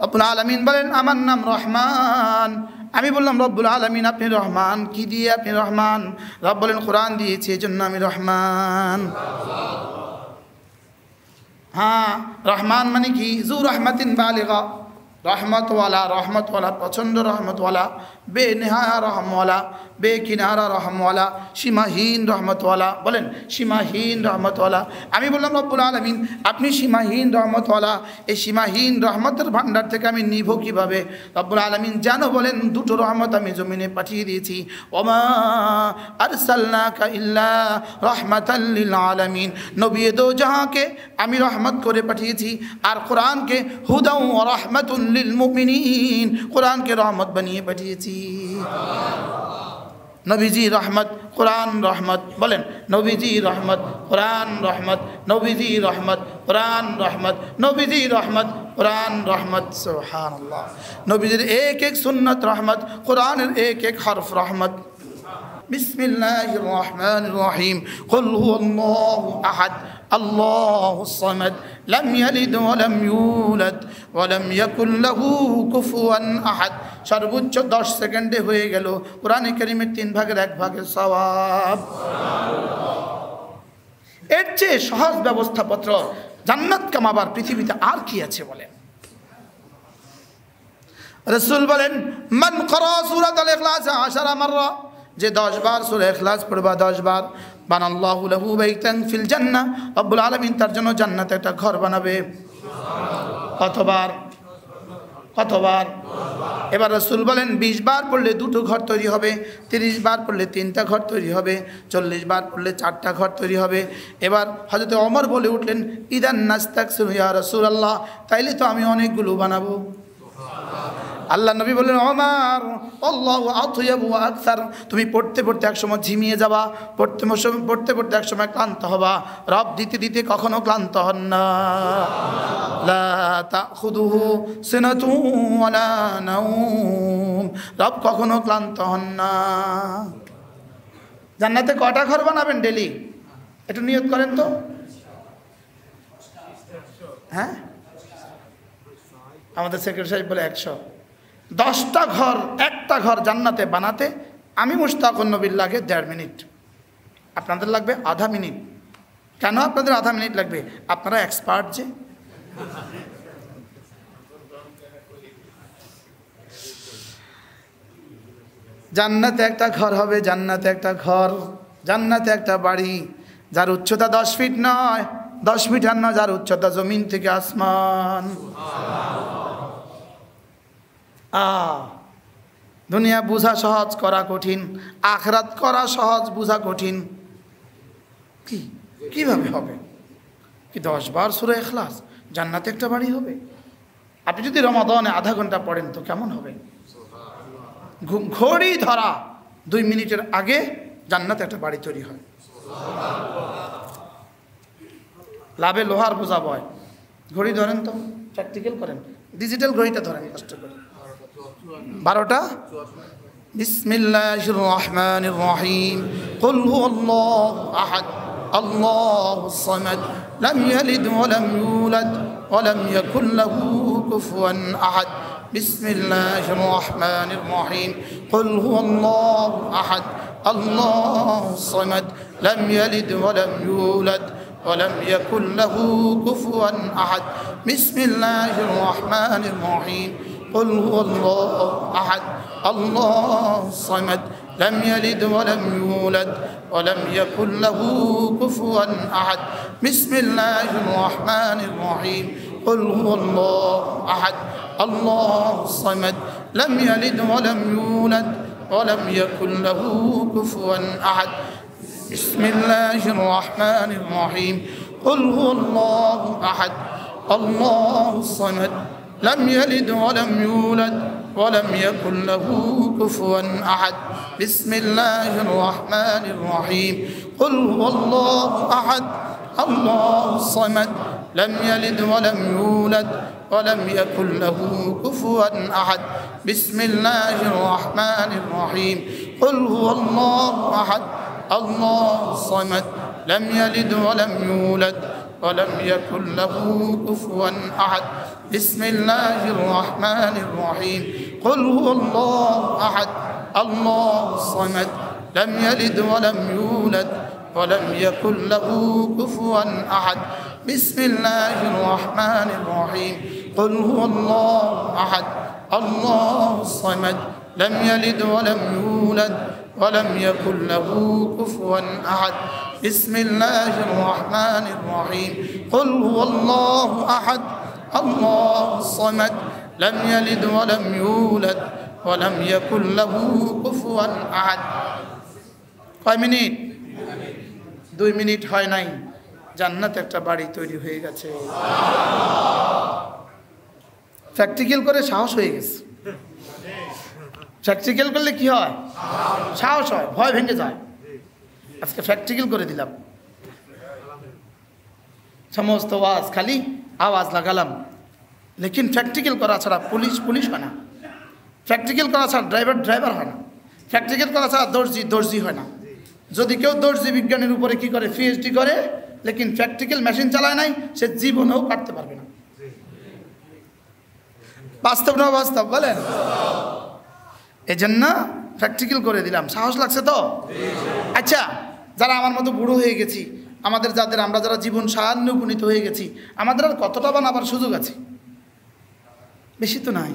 রব্বুল আলামিন বলেন, আমার নাম রহমান। আমি বললাম, রব্বুল আলামিন আপনি রহমান, কি দিয়ে আপনি রহমান? রব বলেন, কোরআন দিয়েছি এজন্য আমি রহমান। হ্যাঁ, রহমান মানে কি? যু রহমাতিন বালিগা, রহমতওয়ালা, প্রচণ্ড রহমতওয়ালা, বেনেহায়া রহমওয়ালা, বেকিনারা রহমওয়ালা, সীমাহীন রহমতওয়ালা। বলেন, সীমাহীন রহমতওয়ালা। আমি বললাম, রব্বুল আলামিন আপনি সীমাহীন রহমতওয়ালা, এই সীমাহীন রহমতের ভাণ্ডার থেকে আমি নিব কীভাবে? রব্বুল আলামিন জানো বলেন, 2টো রহমত আমি জমিনে পাঠিয়ে দিয়েছি। ওমা আরসালনাকা ইল্লা রাহমাতাল লিল আলামিন, নবী দো জাহাঁকে আমি রহমত করে পাঠিয়েছি, আর কোরআনকে হুদাও ওয়া রাহমাতুন লিল মুমিনিন, কোরআনকে রহমত বানিয়ে পাঠিয়েছি। নবীজি রহমত, কোরআন রহমত। বলেন, নবীজি রহমত, কোরআন রহমত, নবীজি রহমত, কোরআন রহমত, নবীজি রহমত, কোরআন রহমত। সুবহানাল্লাহ। নবীজির এক এক সুন্নত রহমত, কোরআনের এক এক হরফ রহমত। বিসমিল্লাহির রহমানির রহিম কুল হুয়াল্লাহু আহাদ আল্লাহুস সামাদ লাম ইয়ালিদ ওয়া লাম ইউলাদ ওয়া লাম ইয়াকুল লাহু কুফুয়ান আহাদ। সর্বোচ্চ 10 সেকেন্ডে হয়ে গেল কোরআনে কারীমের 3 ভাগের 1 ভাগের সওয়াব। এর চেয়ে সহজ ব্যবস্থাপত্র জান্নাত কামাবার পৃথিবীতে আর কি আছে বলেন? রাসূল বলেন মান ক্বারা সূরাতুল ইখলাস 10 মাররা, যে 10 বার সূরা ইখলাস পড়বা 10 বার, বানাল্লাহু লাহু বাইতান ফিল জান্নাহ, রব্বুল আলামিন তার জন্য জান্নাতে একটা ঘর বানাবে। কতবার? কতবার? এবার রাসূল বলেন 20 বার পড়লে 2টো ঘর তৈরি হবে, 30 বার পড়লে 3টা ঘর তৈরি হবে, 40 বার পড়লে 4টা ঘর তৈরি হবে। এবার হযরত ওমর বলে উঠলেন ইদান নাস্তাকসিরু ইয়া রাসূলুল্লাহ, তাইলে তো আমি অনেকগুলো বানাবো। আল্লাহ নবী বললেন ওমর আল্লাহু আতয়াবু ওয়া আকসার, তুমি পড়তে পড়তে একসময় ঝিমিয়ে যাবা, পড়তে পড়তে একসময় ক্লান্ত হবা, রব দিতে দিতে কখনো ক্লান্ত হন না। লা তাখুদুহু সিনাতু ওয়ালা নাওম, রব কখনো ক্লান্ত হন না। জান্নাতে কয়টা ঘর বানাবেন ডেলি? একটু নিয়ত করেন তো। হ্যাঁ, আমাদের সেক্রেটারি সাহেব বলে 100। 10টা ঘর, একটা ঘর জান্নাতে বানাতে আমি মুশতাকুন নবীর লাগে 1.5 মিনিট, আপনাদের লাগবে আধা মিনিট। কেন আপনাদের আধা মিনিট লাগবে? আপনারা এক্সপার্ট যে। জান্নাতে একটা ঘর হবে, জান্নাতে একটা ঘর, জান্নাতে একটা বাড়ি যার উচ্চতা 10 ফিট নয়, 10 মিটার নয়, যার উচ্চতা জমিন থেকে আসমান। দুনিয়া বুঝা সহজ, করা কঠিন। আখিরাত করা সহজ, বুঝা কঠিন। কিভাবে হবে? কি 10 বার সূরা ইখলাস, জান্নাতে একটা বাড়ি হবে? আপনি যদি রমাদানে আধা ঘন্টা পড়েন তো কেমন হবে? ঘড়ি ধরা 2 মিনিটের আগে জান্নাতে একটা বাড়ি তৈরি হয়। লাভে লোহার বোঝা বয়। ঘড়ি ধরেন তো, প্র্যাকটিক্যাল করেন, ডিজিটাল ঘড়িটা ধরেন কষ্ট করে। 12টা। বিসমিল্লাহির রহমানির রহিম কুল হুয়াল্লাহু আহাদ আল্লাহুস সামাদ লাম ইয়ালিদ ওয়া লাম ইউলাদ ওয়া লাম ইয়াকুল লাহু কুফুয়ান আহাদ। বিসমিল্লাহির রহমানির রহিম কুল হুয়াল্লাহু আহাদ আল্লাহুস সামাদ লাম ইয়ালিদ ওয়া লাম ইউলাদ ওয়া লাম ইয়াকুল লাহু কুফুয়ান আহাদ। বিসমিল্লাহির রহমানির রহিম قل هو الله أحد الله الصمد لم يلد ولم يولد ولم يكن له كفوا أحد بسم الله الرحمن الرحيم قل هو الله أحد الله الصمد لم يلد ولم يولد ولم يكن له كفوا أحد بسم الله الرحمن الرحيم قل هو الله أحد الله الصمد لم يلد ولم يولد ولم يكن له كفوا أحد بسم الله الرحمن الرحيم قل هو الله أحد الله الصمد لم يلد ولم يولد ولم يكن له كفوا أحد بسم الله الرحمن الرحيم قل هو الله أحد الله الصمد لم يلد ولم يولد ولم يكن له كفوا أحد بسم الله الرحمن الرحيم قل هو الله أحد الله الصمد لم يلد ولم يولد ولم يكن له كفوا أحد بسم الله الرحمن الرحيم قل هو الله أحد الله الصمد لم يلد ولم يولد ولم يكن له كفوا أحد بسم الله الرحمن الرحيم قل هو الله أحد الله الصمد لم يلد ولم يولد ولم يكن له كفوا أحد। কয় মিনিট? 2 মিনিট হয় নাই, জান্নাতে একটা বাড়ি তৈরি হয়ে গেছে। প্র্যাকটিক্যাল করে সাহস হয়ে গেছে। প্র্যাকটিক্যাল করলে কি হয়? সাহস হয়, ভয় ভেঙে যায়। আজকে প্র্যাকটিক্যাল করে দিলাম। সমস্ত ওয়াজ খালি আওয়াজ লাগালাম, লেকিন প্র্যাকটিক্যাল করা ছাড়া পুলিশ হয় না, প্র্যাকটিক্যাল করা ছাড়া ড্রাইভার হয় না, প্র্যাকটিক্যাল করা ছাড়া দর্জি হয় না। যদি কেউ দর্জি বিজ্ঞানের উপরে কি করে পিএইচডি করে, লেকিন প্র্যাকটিক্যাল মেশিন চালায় নাই, সে জীবনেও কাটতে পারবে না। বাস্তব না বাস্তব বলেন? এই জন্য প্র্যাকটিক্যাল করে দিলাম। সাহস লাগছে তো? আচ্ছা, যারা আমার মতো বুড়ো হয়ে গেছি, আমরা যারা জীবন সায়ান্নে উপনীত হয়ে গেছি, আমাদের আর কতটা বানাবার সুযোগ আছে? বেশি তো নাই।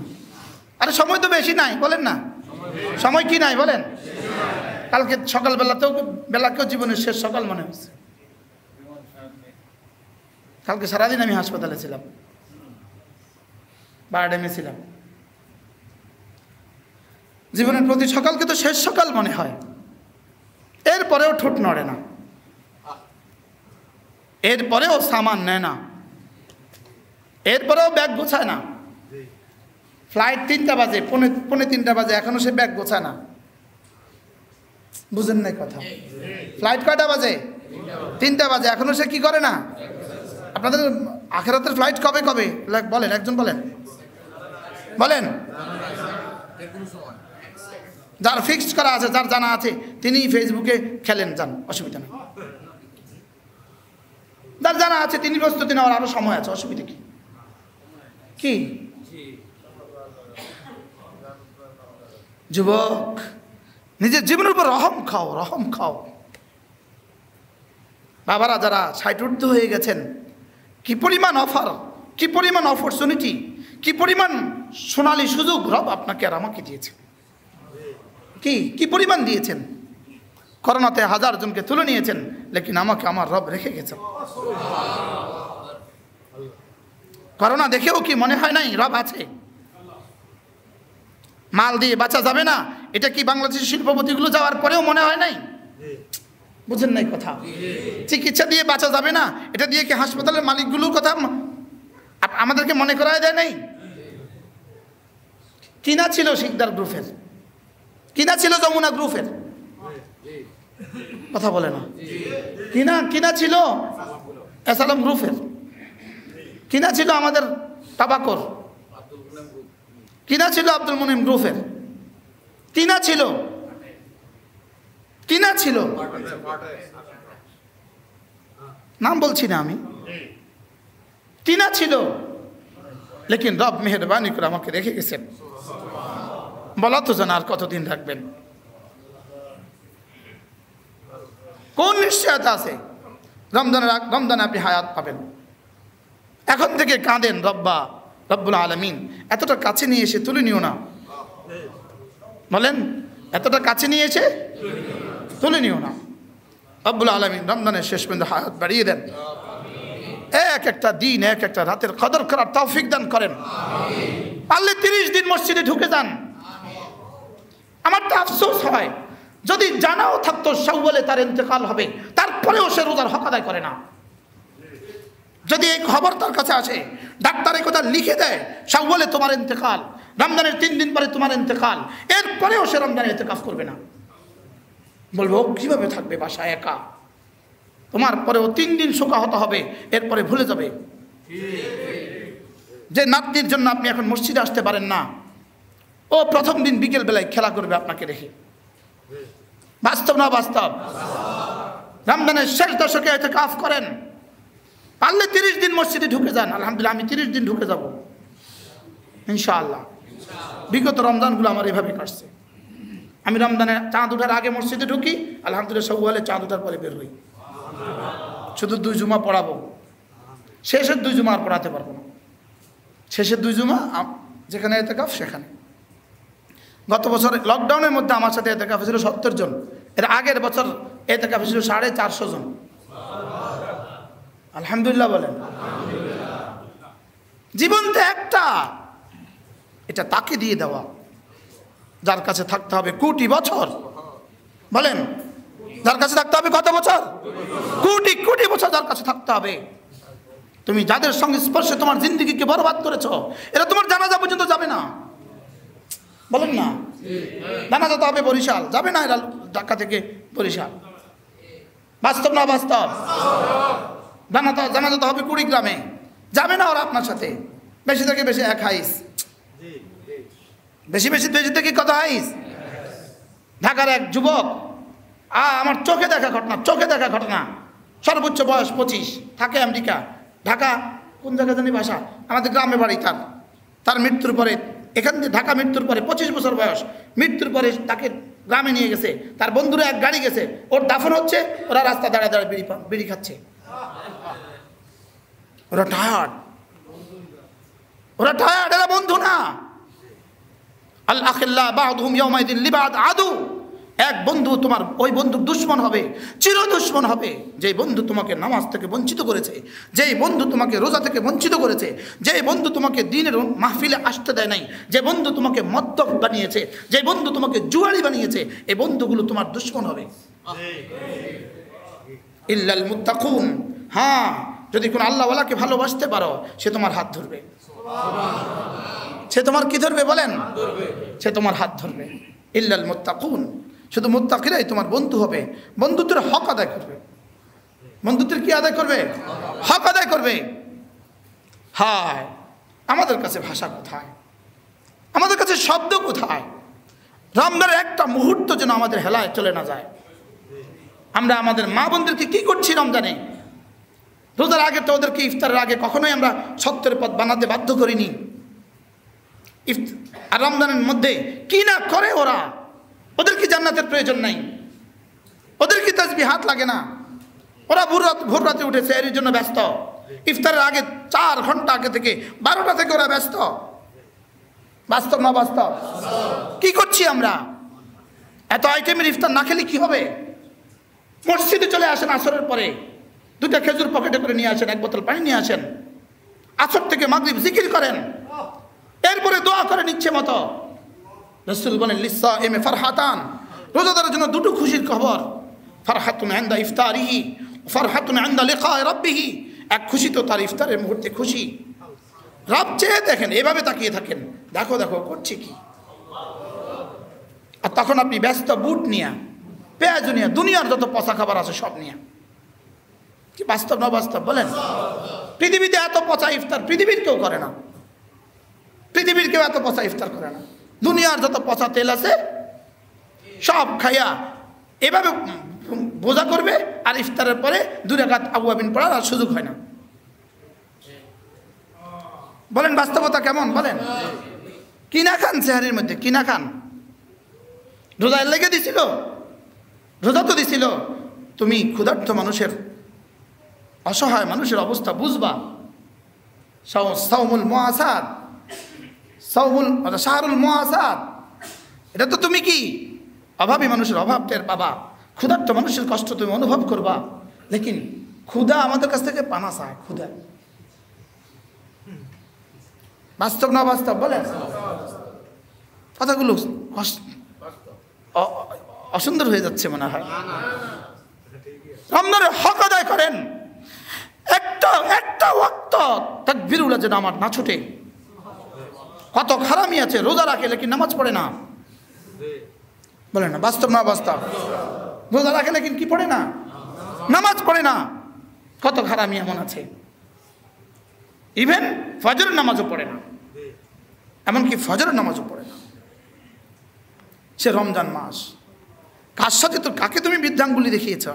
আরে সময় তো বেশি নাই, বলেন না? সময় কি নাই বলেন? কালকে বেলাকেও জীবনের শেষ সকাল মনে হয়েছে। কালকে সারাদিন আমি হাসপাতালে ছিলাম, বারডেমে ছিলাম। জীবনের প্রতি সকালকে তো শেষ সকাল মনে হয়। এরপরেও ঠোঁট নড়ে না, এরপরেও সামান নেয় না, এরপরেও ব্যাগ গোছায় না। ফ্লাইট 3টা বাজে, পৌনে 3টা বাজে, এখনো সে ব্যাগ গোছায় না। বুঝেন নাই কথা? ফ্লাইট কয়টা বাজে? 3টা বাজে, এখনো সে কি করে না? আপনাদের আখেরাতের ফ্লাইট কবে বলেন, একজন বলেন। যার ফিক্সড করা আছে, যার জানা আছে, তিনি ফেসবুকে খেলেন, যান, অসুবিধা নেই। যার জানা আছে তিনি প্রস্তুতি নেওয়ার আরো সময় আছে, অসুবিধা কি? যুবক, নিজের জীবনের উপর রহম খাও। বাবারা যারা 60 ঊর্ধ্ব হয়ে গেছেন, কি পরিমাণ অফার, কি পরিমাণ অপরচুনিটি, কি পরিমাণ সোনালী সুযোগ রব আপনাকে আর আমাকে দিয়েছে। কি পরিমাণ দিয়েছেন। করোনাতে 1000 জনকে তুলে নিয়েছেন, লেকিন আমাকে আমার রব রেখে গেছেন। করোনা দেখেও কি মনে হয় নাই রব আছে? মাল দিয়ে বাঁচা যাবে না, এটা কি বাংলাদেশের শিল্পপতিগুলো যাওয়ার পরেও মনে হয় নাই? বুঝেন নাই কথা? চিকিৎসা দিয়ে বাঁচা যাবে না, এটা দিয়ে কি হাসপাতালের মালিকগুলোর কথা আমাদেরকে মনে করায় দেয় নাই? কিনা ছিল শিকদার গ্রুপের, কিনা ছিল যমুনা গ্রুপের, কথা বলে না? কিনা ছিল এসালাম গ্রুপের, কিনা ছিল আমাদের তাবাকর, কিনা ছিল আব্দুল মুনিম গ্রুপের, কিনা ছিল নাম বলছি না আমি, কিনা ছিল। লেকিন রব মেহেরবানি করে আমাকে রেখে গেছেন। বলা তো জানা আর কতদিন রাখবেন? কোন নিশ্চয়তা আছে রমজানে আপনি হায়াত পাবেন? এখন থেকে কাঁদেন, রব্বুল আলামিন এতটা কাছে নিয়ে এসে তুলে নিও না। বলেন, এতটা কাছে নিয়ে এসে তুলে নিও না। রব্বুল আলামিন রমজানের শেষ পর্যন্ত হায়াত বাড়িয়ে দেন, এক একটা দিন, এক একটা রাতের কদর করার তৌফিক দান করেন। পারলে 30 দিন মসজিদে ঢুকে যান। আমার তো আফসোস হয়, যদি জানাও থাকতো শাওয়ালে তার ইন্তেকাল হবে, তারপরেও সে রোজার হক আদায় করে না। যদি এই খবর তার কাছে আসে, ডাক্তার এই কথা লিখে দেয়, শাওয়ালে তোমার ইন্তেকাল, রমজানের 3 দিন পরে তোমার ইন্তেকাল, এরপরেও সে রমজানে ইতিকাফ করবে না। বলবো কিভাবে থাকবে বাসায় একা? তোমার পরেও 3 দিন শোকাহত হবে, এরপরে ভুলে যাবে যে নাতনির জন্য আপনি এখন মসজিদে আসতে পারেন না। ও প্রথম দিন বিকেল বেলায় খেলা করবে আপনাকে রেখে। বাস্তব না বাস্তব? রমজানের শেষ দশকে ইতিকাফ করেন, পারলে 30 দিন মসজিদে ঢুকে যান। আলহামদুলিল্লাহ, আমি 30 দিন ঢুকে যাব ইনশাআল্লাহ। বিগত রমজানগুলো আমার এভাবে কাটছে। আমি রমজানে চাঁদ ওঠার আগে মসজিদে ঢুকি, আলহামদুলিল্লাহ শাওয়ালে চাঁদ ওঠার পরে বের হই। শুধু 2 জুমা পড়াবো, শেষের 2 জুমা আর পড়াতে পারবো না। শেষের 2 জুমা যেখানে ইতিকাফ সেখানে। গত বছর লকডাউনের মধ্যে আমার সাথে ইতিকাফ ছিল 70 জন, এর আগের বছর ইতিকাফ ছিল 450 জন। আলহামদুলিল্লাহ বলেন। জীবন তো একটা, এটা তাকে দিয়ে দেওয়া যার কাছে থাকতে হবে কোটি বছর। বলেন, যার কাছে থাকতে হবে কত বছর? কোটি বছর যার কাছে থাকতে হবে। তুমি যাদের সঙ্গে স্পর্শে তোমার জিন্দেগিকে বরবাদ করেছো, এরা তোমার জানাজা পর্যন্ত যাবে না। বলেন না, জানাজা তো হবে বরিশাল, যাবে না এরা ঢাকা থেকে বরিশাল। বাস্তব না বাস্তব? জানাজা তো হবে কুড়িগ্রামে, যাবে না ওরা আপনার সাথে। বেশি থেকে বেশি 1 হাইস, বেশি থেকে কত হাইস? ঢাকার এক যুবক, আমার চোখে দেখা ঘটনা, সর্বোচ্চ বয়স 25, থাকে আমেরিকা, ঢাকা কোন জায়গা জানি বাসা, আমাদের গ্রামে বাড়ি। তার মৃত্যুর পরে, এখান থেকে ঢাকা মৃত্যুর পরে 25 বছর বয়স, মৃত্যুর পরে তাকে গ্রামে নিয়ে গেছে, তার বন্ধুরা এক গাড়ি গেছে, ওর দাফন হচ্ছে, ওরা রাস্তা দাঁড়ায় দাঁড়ায় বিড়ি খাচ্ছে। ওরা টায়ার্ড, এরা বন্ধু না। আল আখিল্লা বা'দুহুম ইয়াওমাইদিন লিবা'দ আদু। এক বন্ধু তোমার ওই বন্ধুর দুশমন হবে, চির দুশমন হবে। যেই বন্ধু তোমাকে নামাজ থেকে বঞ্চিত করেছে, যেই বন্ধু তোমাকে রোজা থেকে বঞ্চিত করেছে, যেই বন্ধু তোমাকে দ্বীনের মাহফিলে আসতে দেয় নাই, যে বন্ধু তোমাকে মদ্যপ বানিয়েছে, যে বন্ধু তোমাকে জুয়ারি বানিয়েছে, এই বন্ধুগুলো তোমার দুশমন হবে। ইল্লাল মুত্তাকুন, হ্যাঁ, যদি কোনো আল্লাহওয়ালাকে ভালোবাসতে পারো, সে তোমার হাত ধরবে। সে তোমার কি ধরবে বলেন? সে তোমার হাত ধরবে। ইল্লাল মুত্তাকুন, শুধু মুত্তাকিরাই তোমার বন্ধু হবে, বন্ধুত্বের হক আদায় করবে। বন্ধুত্বের কি আদায় করবে? হক আদায় করবে। হায়, আমাদের কাছে ভাষা কোথায়, আমাদের কাছে শব্দ কোথায়? রমজানের একটা মুহূর্ত যেন আমাদের হেলায় চলে না যায়। আমরা আমাদের মা বোনদেরকে কি করছি রমজানে? রোজার আগে তো ওদেরকে ইফতারের আগে কখনোই আমরা সত্যের পথ বানাতে বাধ্য করিনি। আর রমজানের মধ্যে কি না করে ওরা, ওদের কি জান্নাতের প্রয়োজন নাই? ওদের কি তাসবিহ হাত লাগে না? ওরা ভোর রাতে উঠেছে, এর জন্য ব্যস্ত। ইফতারের আগে 4 ঘন্টা আগে থেকে 12টা থেকে ওরা ব্যস্ত। বাস্তব না বাস্তব? কি করছি আমরা? এত আইটেমের ইফতার না খেলে কি হবে? মসজিদে চলে আসেন আসরের পরে, 2টা খেজুর পকেটে করে নিয়ে আসেন, 1 বোতল পানি নিয়ে আসেন, আসর থেকে মাগরিব জিকির করেন, এরপরে দোয়া করে নিচ্ছে মতো। রাসূল বলেন লিসাইমি ফারহাতান, রোজাদারের জন্য 2টো খুশির খবর, ফারহাতুন ইনদা ইফতারিহি, ফারহাতুন ইনদা লিকাই রাব্বিহি। এক খুশি তো তার ইফতারের মুহূর্তে খুশি, রব চেয়ে দেখেন, এভাবে তাকিয়ে থাকেন, দেখো দেখো করছে কি। আর তখন আপনি ব্যস্ত বুট নিয়ে, পেঁয়াজ নিয়ে, দুনিয়ার যত পচা খাবার আছে সব নিয়ে। কি বাস্তব না বাস্তব বলেন? পৃথিবীতে এত পচা ইফতার পৃথিবীর কেউ করে না, পৃথিবীর কেউ এত পচা ইফতার করে না। দুনিয়ার যত পচা তেল আছে সব খাইয়া এভাবে বোঝা করবে, আর ইফতারের পরে 2 রাকাত আওয়াবিন পড়ার আর সুযোগ হয় না। বলেন বাস্তবতা কেমন বলেন? কিনা খান, সেহারির মধ্যে কিনা খান। রোজায় লেগে দিছিল, রোজা তো দিছিল, তুমি ক্ষুধার্ত মানুষের, অসহায় মানুষের অবস্থা বুঝবা। সাওমুল মুআসাদ, শাহরুল মুআসাদ, এটা তো তুমি কি অভাবী মানুষের অভাব টের পাবা, ক্ষুধার্ত মানুষের কষ্ট তুমি অনুভব করবা। লেকিন ক্ষুধা আমাদের কাছ থেকে পানা চায়, ক্ষুধা। বাস্তব না বাস্তব বলেন? কথাগুলো অসুন্দর হয়ে যাচ্ছে মনে হয়। রমজানের হক আদায় করেন। একটা ওয়াক্ত তাকবীরুল্লাহ যেন আমার না ছুটে। কত খারামি আছে, রোজা রাখে লেকিন নামাজ পড়ে না। বলে না বাস্তব না বাস্তব? রোজা রাখে লেকিন কি পড়ে না? নামাজ পড়ে না। কত খারামি এমন আছে, ইভেন ফজরের নামাজও পড়ে না, এমনকি ফজরের নামাজও পড়ে না। সে রমজান মাস, কার সাথে তো কাকে তুমি বৃদ্ধাঙ্গুলি দেখিয়েছ?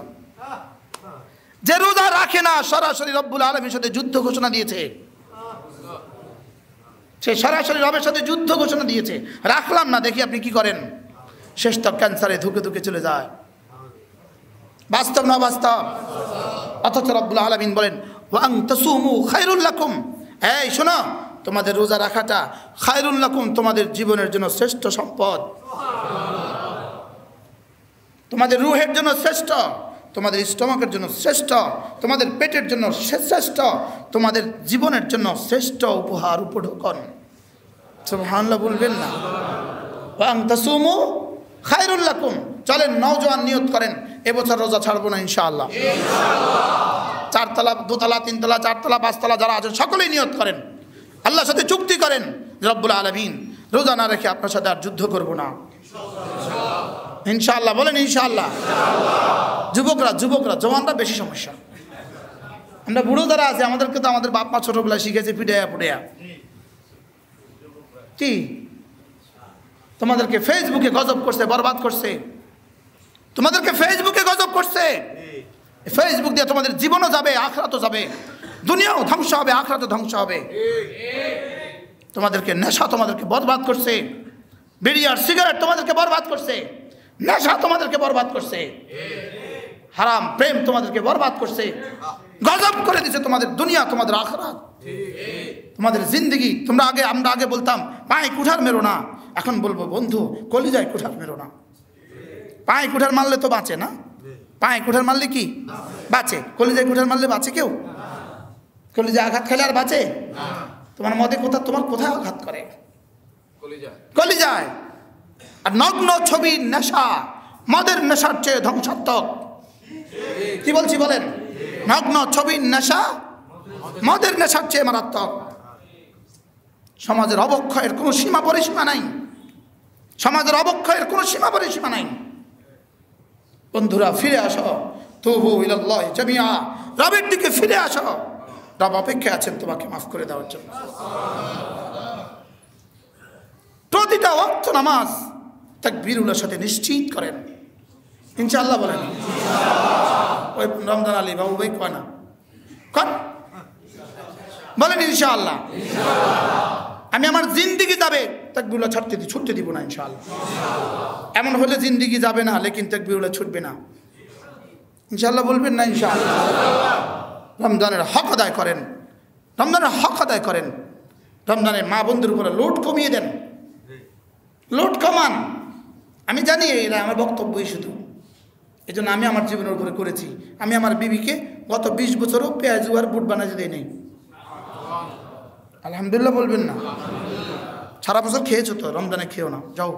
যে রোজা রাখে না, সরাসরি রব্বুল আলামিনের সাথে যুদ্ধ ঘোষণা দিয়েছে। সে সরাসরি রবের সাথে যুদ্ধ ঘোষণা দিয়েছে। রাখলাম না, দেখি আপনি কি করেন। শেষ তক ক্যান্সারে ধুকে ধুকে চলে যায়। বাস্তব না বাস্তব? অথচ রব্বুল আলামিন বলেন ওয়া আন তাসুমু খায়রুল লাকুম, এই শোনো, তোমাদের রোজা রাখাটা খায়রুল লাকুম, তোমাদের জীবনের জন্য শ্রেষ্ঠ সম্পদ, তোমাদের রুহের জন্য শ্রেষ্ঠ, তোমাদের স্টমাকের জন্য শ্রেষ্ঠ, তোমাদের পেটের জন্য শ্রেষ্ঠ, তোমাদের জীবনের জন্য শ্রেষ্ঠ উপহার উপঢৌকন। সুবহানাল্লাহ বলবেন না? ওয়া আন তাসুমু খায়রুল লাকুম। চলেন নওজোয়ান নিয়ত করেন, এবছর রোজা ছাড়বো না ইনশাআল্লাহ। 4 তলা, 2 তলা, 3 তলা, 4 তলা, 5 তলা যারা আছেন সকলেই নিয়ত করেন, আল্লাহর সাথে চুক্তি করেন, রব্বুল আলামিন রোজা না রেখে আপনার সাথে আর যুদ্ধ করব না ইনশাআল্লাহ। বলেন ইনশাআল্লাহ। যুবকরা, জওয়ানরা বেশি সমস্যা। আমরা বুড়ো যারা আছে, আমাদেরকে তো আমাদের বাপ মা ছোটবেলায় শিখেছে পিটাইয়া পুটাইয়া। কি তোমাদেরকে ফেসবুকে গজব করছে, বরবাদ করছে, তোমাদেরকে ফেসবুকে গজব করছে। ফেসবুক দিয়ে তোমাদের জীবনও যাবে, আখিরাতও যাবে, দুনিয়াও ধ্বংস হবে, আখিরাতও ধ্বংস হবে। তোমাদেরকে নেশা তোমাদেরকে বরবাদ করছে, বিড়ি আর সিগারেট তোমাদেরকে বরবাদ করছে, নেশা তোমাদেরকে বরবাদ করছে, হারাম প্রেম তোমাদেরকে বরবাদ করছে, গজব করে দিয়েছে তোমাদের দুনিয়া, তোমাদের আখিরাত, তোমাদের জিন্দগি। আমরা আগে বলতাম পায়ে কুঠার মেরো না, এখন বলবো বন্ধু কলিজায় কুঠার মেরো না। পায়ে কুঠার মারলে তো বাঁচে না, পায়ে কুঠার মারলে কি বাঁচে? কলিজায় কুঠার মারলে বাঁচে কেউ? কলিজায় আঘাত খেলে আর বাঁচে? তোমার তোমার কোথায় আঘাত করে? কলিজায়। আর নগ্ন ছবির নেশা মদের নেশার চেয়ে ধ্বংসাত্মক। কি বলছি বলেন? নগ্ন ছবির নেশা মদের নেশার চেয়ে মারাত্মক। সমাজের অবক্ষয়ের কোনো সীমা পরিসীমা নাই, সমাজের অবক্ষয়ের কোনো সীমা পরিসীমা নাই। বন্ধুরা ফিরে আসো, তুবু ইলাল্লাহ জামিয়া, রবের দিকে ফিরে আসো। রব অপেক্ষা আছেন তোমাকে মাফ করে দেওয়ার জন্য। প্রতিটা ওয়াক্ত নামাজ তাকবীরের সাথে নিশ্চিত করেন, ইনশাআল্লাহ বলেন। ওই রমজান আলী বাবু ভাই কয় না, কন বলেন ইনশাআল্লাহ। আমি আমার জিন্দিগি যাবে তাকবীরুল্লাহ ছুটতে দিব না ইনশাআল্লাহ। এমন হলে জিন্দিগি যাবে না, লেকিন তাকবীরুল্লাহ ছুটবে না, ইনশাআল্লাহ বলবেন না ইনশাআল্লাহ। রমজানের হক আদায় করেন, রমজানের হক আদায় করেন। রমজানের মা বন্ধুর উপরে লোড কমিয়ে দেন, লোড কমান। আমি জানি এরা আমার বক্তব্যই শুধু, এই জন্য আমি আমার জীবনের উপরে করেছি। আমি আমার বিবিকে গত 20 বছরও পেঁয়াজ আর বুট বানাতে দেয় নেই। আলহামদুলিল্লাহ বলবেন না? সারা বছর খেয়েছো তো, রমজানে খেও না, যাও।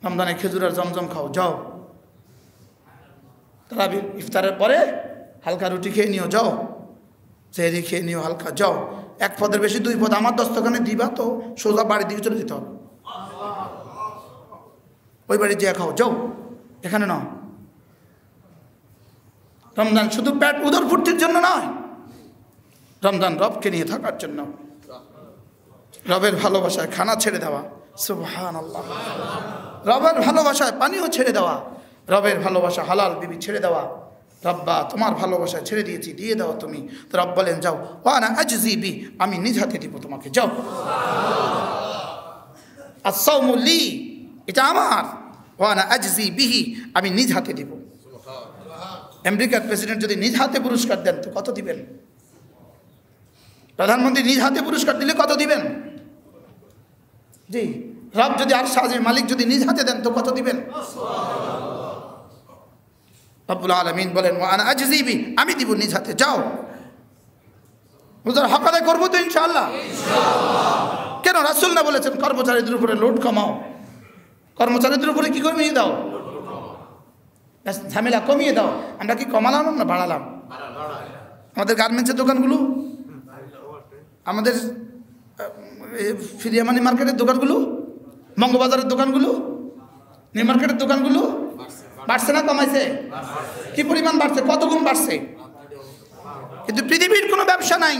রমজানে খেজুর আর জমজম খাও, যাও। তারা ইফতারের পরে হালকা রুটি খেয়ে নিও, যাও। সেহরি খেয়ে নিও হালকা, যাও। 1 পদের বেশি 2 পদ আমার দস্তখানে দিবা তো সোজা বাড়ির দিকে চলে যেতে হবে, ওই বাড়ি যেয়ে খাও, যাও, এখানে নাও। রমজান শুধু পেট উদর ফুর্তির জন্য নয়, রমজান রবকে নিয়ে থাকার জন্য। রবের ভালোবাসায় খানা ছেড়ে দেওয়া, সুবহানাল্লাহ। রবের ভালোবাসায় পানিও ছেড়ে দেওয়া, রবের ভালোবাসা হালাল বিবি ছেড়ে দেওয়া। রব্বা তোমার ভালোবাসা ছেড়ে দিয়েছি, দিয়ে দাও তুমি। তো রব বলেন যাও, ওয়ানা আজজি বি, আমি নিজ হাতে দিব তোমাকে, যাও। আস-সাওমু লি, এটা আমার, ওয়ানা আজজি বিহি, আমি নিজ হাতে দিব। আমেরিকার প্রেসিডেন্ট যদি নিজ হাতে পুরস্কার দেন তো কত দিবেন? প্রধানমন্ত্রী নিজ হাতে পুরস্কার দিলে কত দিবেন? জি, রব যদি আর সাজের মালিক যদি নিজ হাতে দেন তো কত দিবেন? রব্বুল আলামিন বলেন ওয়ানা আজজি বি, আমি দিব নিজ হাতে, যাও। হুজুর হক আদায় করবো তো ইনশাআল্লাহ। কেন? রাসূল না বলেছেন কর্মচারীদের উপরে লোড কমাও, কর্মচারীদের উপরে কি কমিয়ে দাও, ঝামেলা কমিয়ে দাও। আমরা কি কমালাম না বাড়ালাম? আমাদের গার্মেন্টসের দোকানগুলো, আমাদের ফিরিয়ামানি মার্কেটের দোকানগুলো, বঙ্গবাজারের দোকানগুলো, নিউ মার্কেটের দোকানগুলো বাড়ছে না কমাইছে? কি পরিমাণ বাড়ছে, কত গুণ বাড়ছে। কিন্তু পৃথিবীর কোনো ব্যবসা নাই,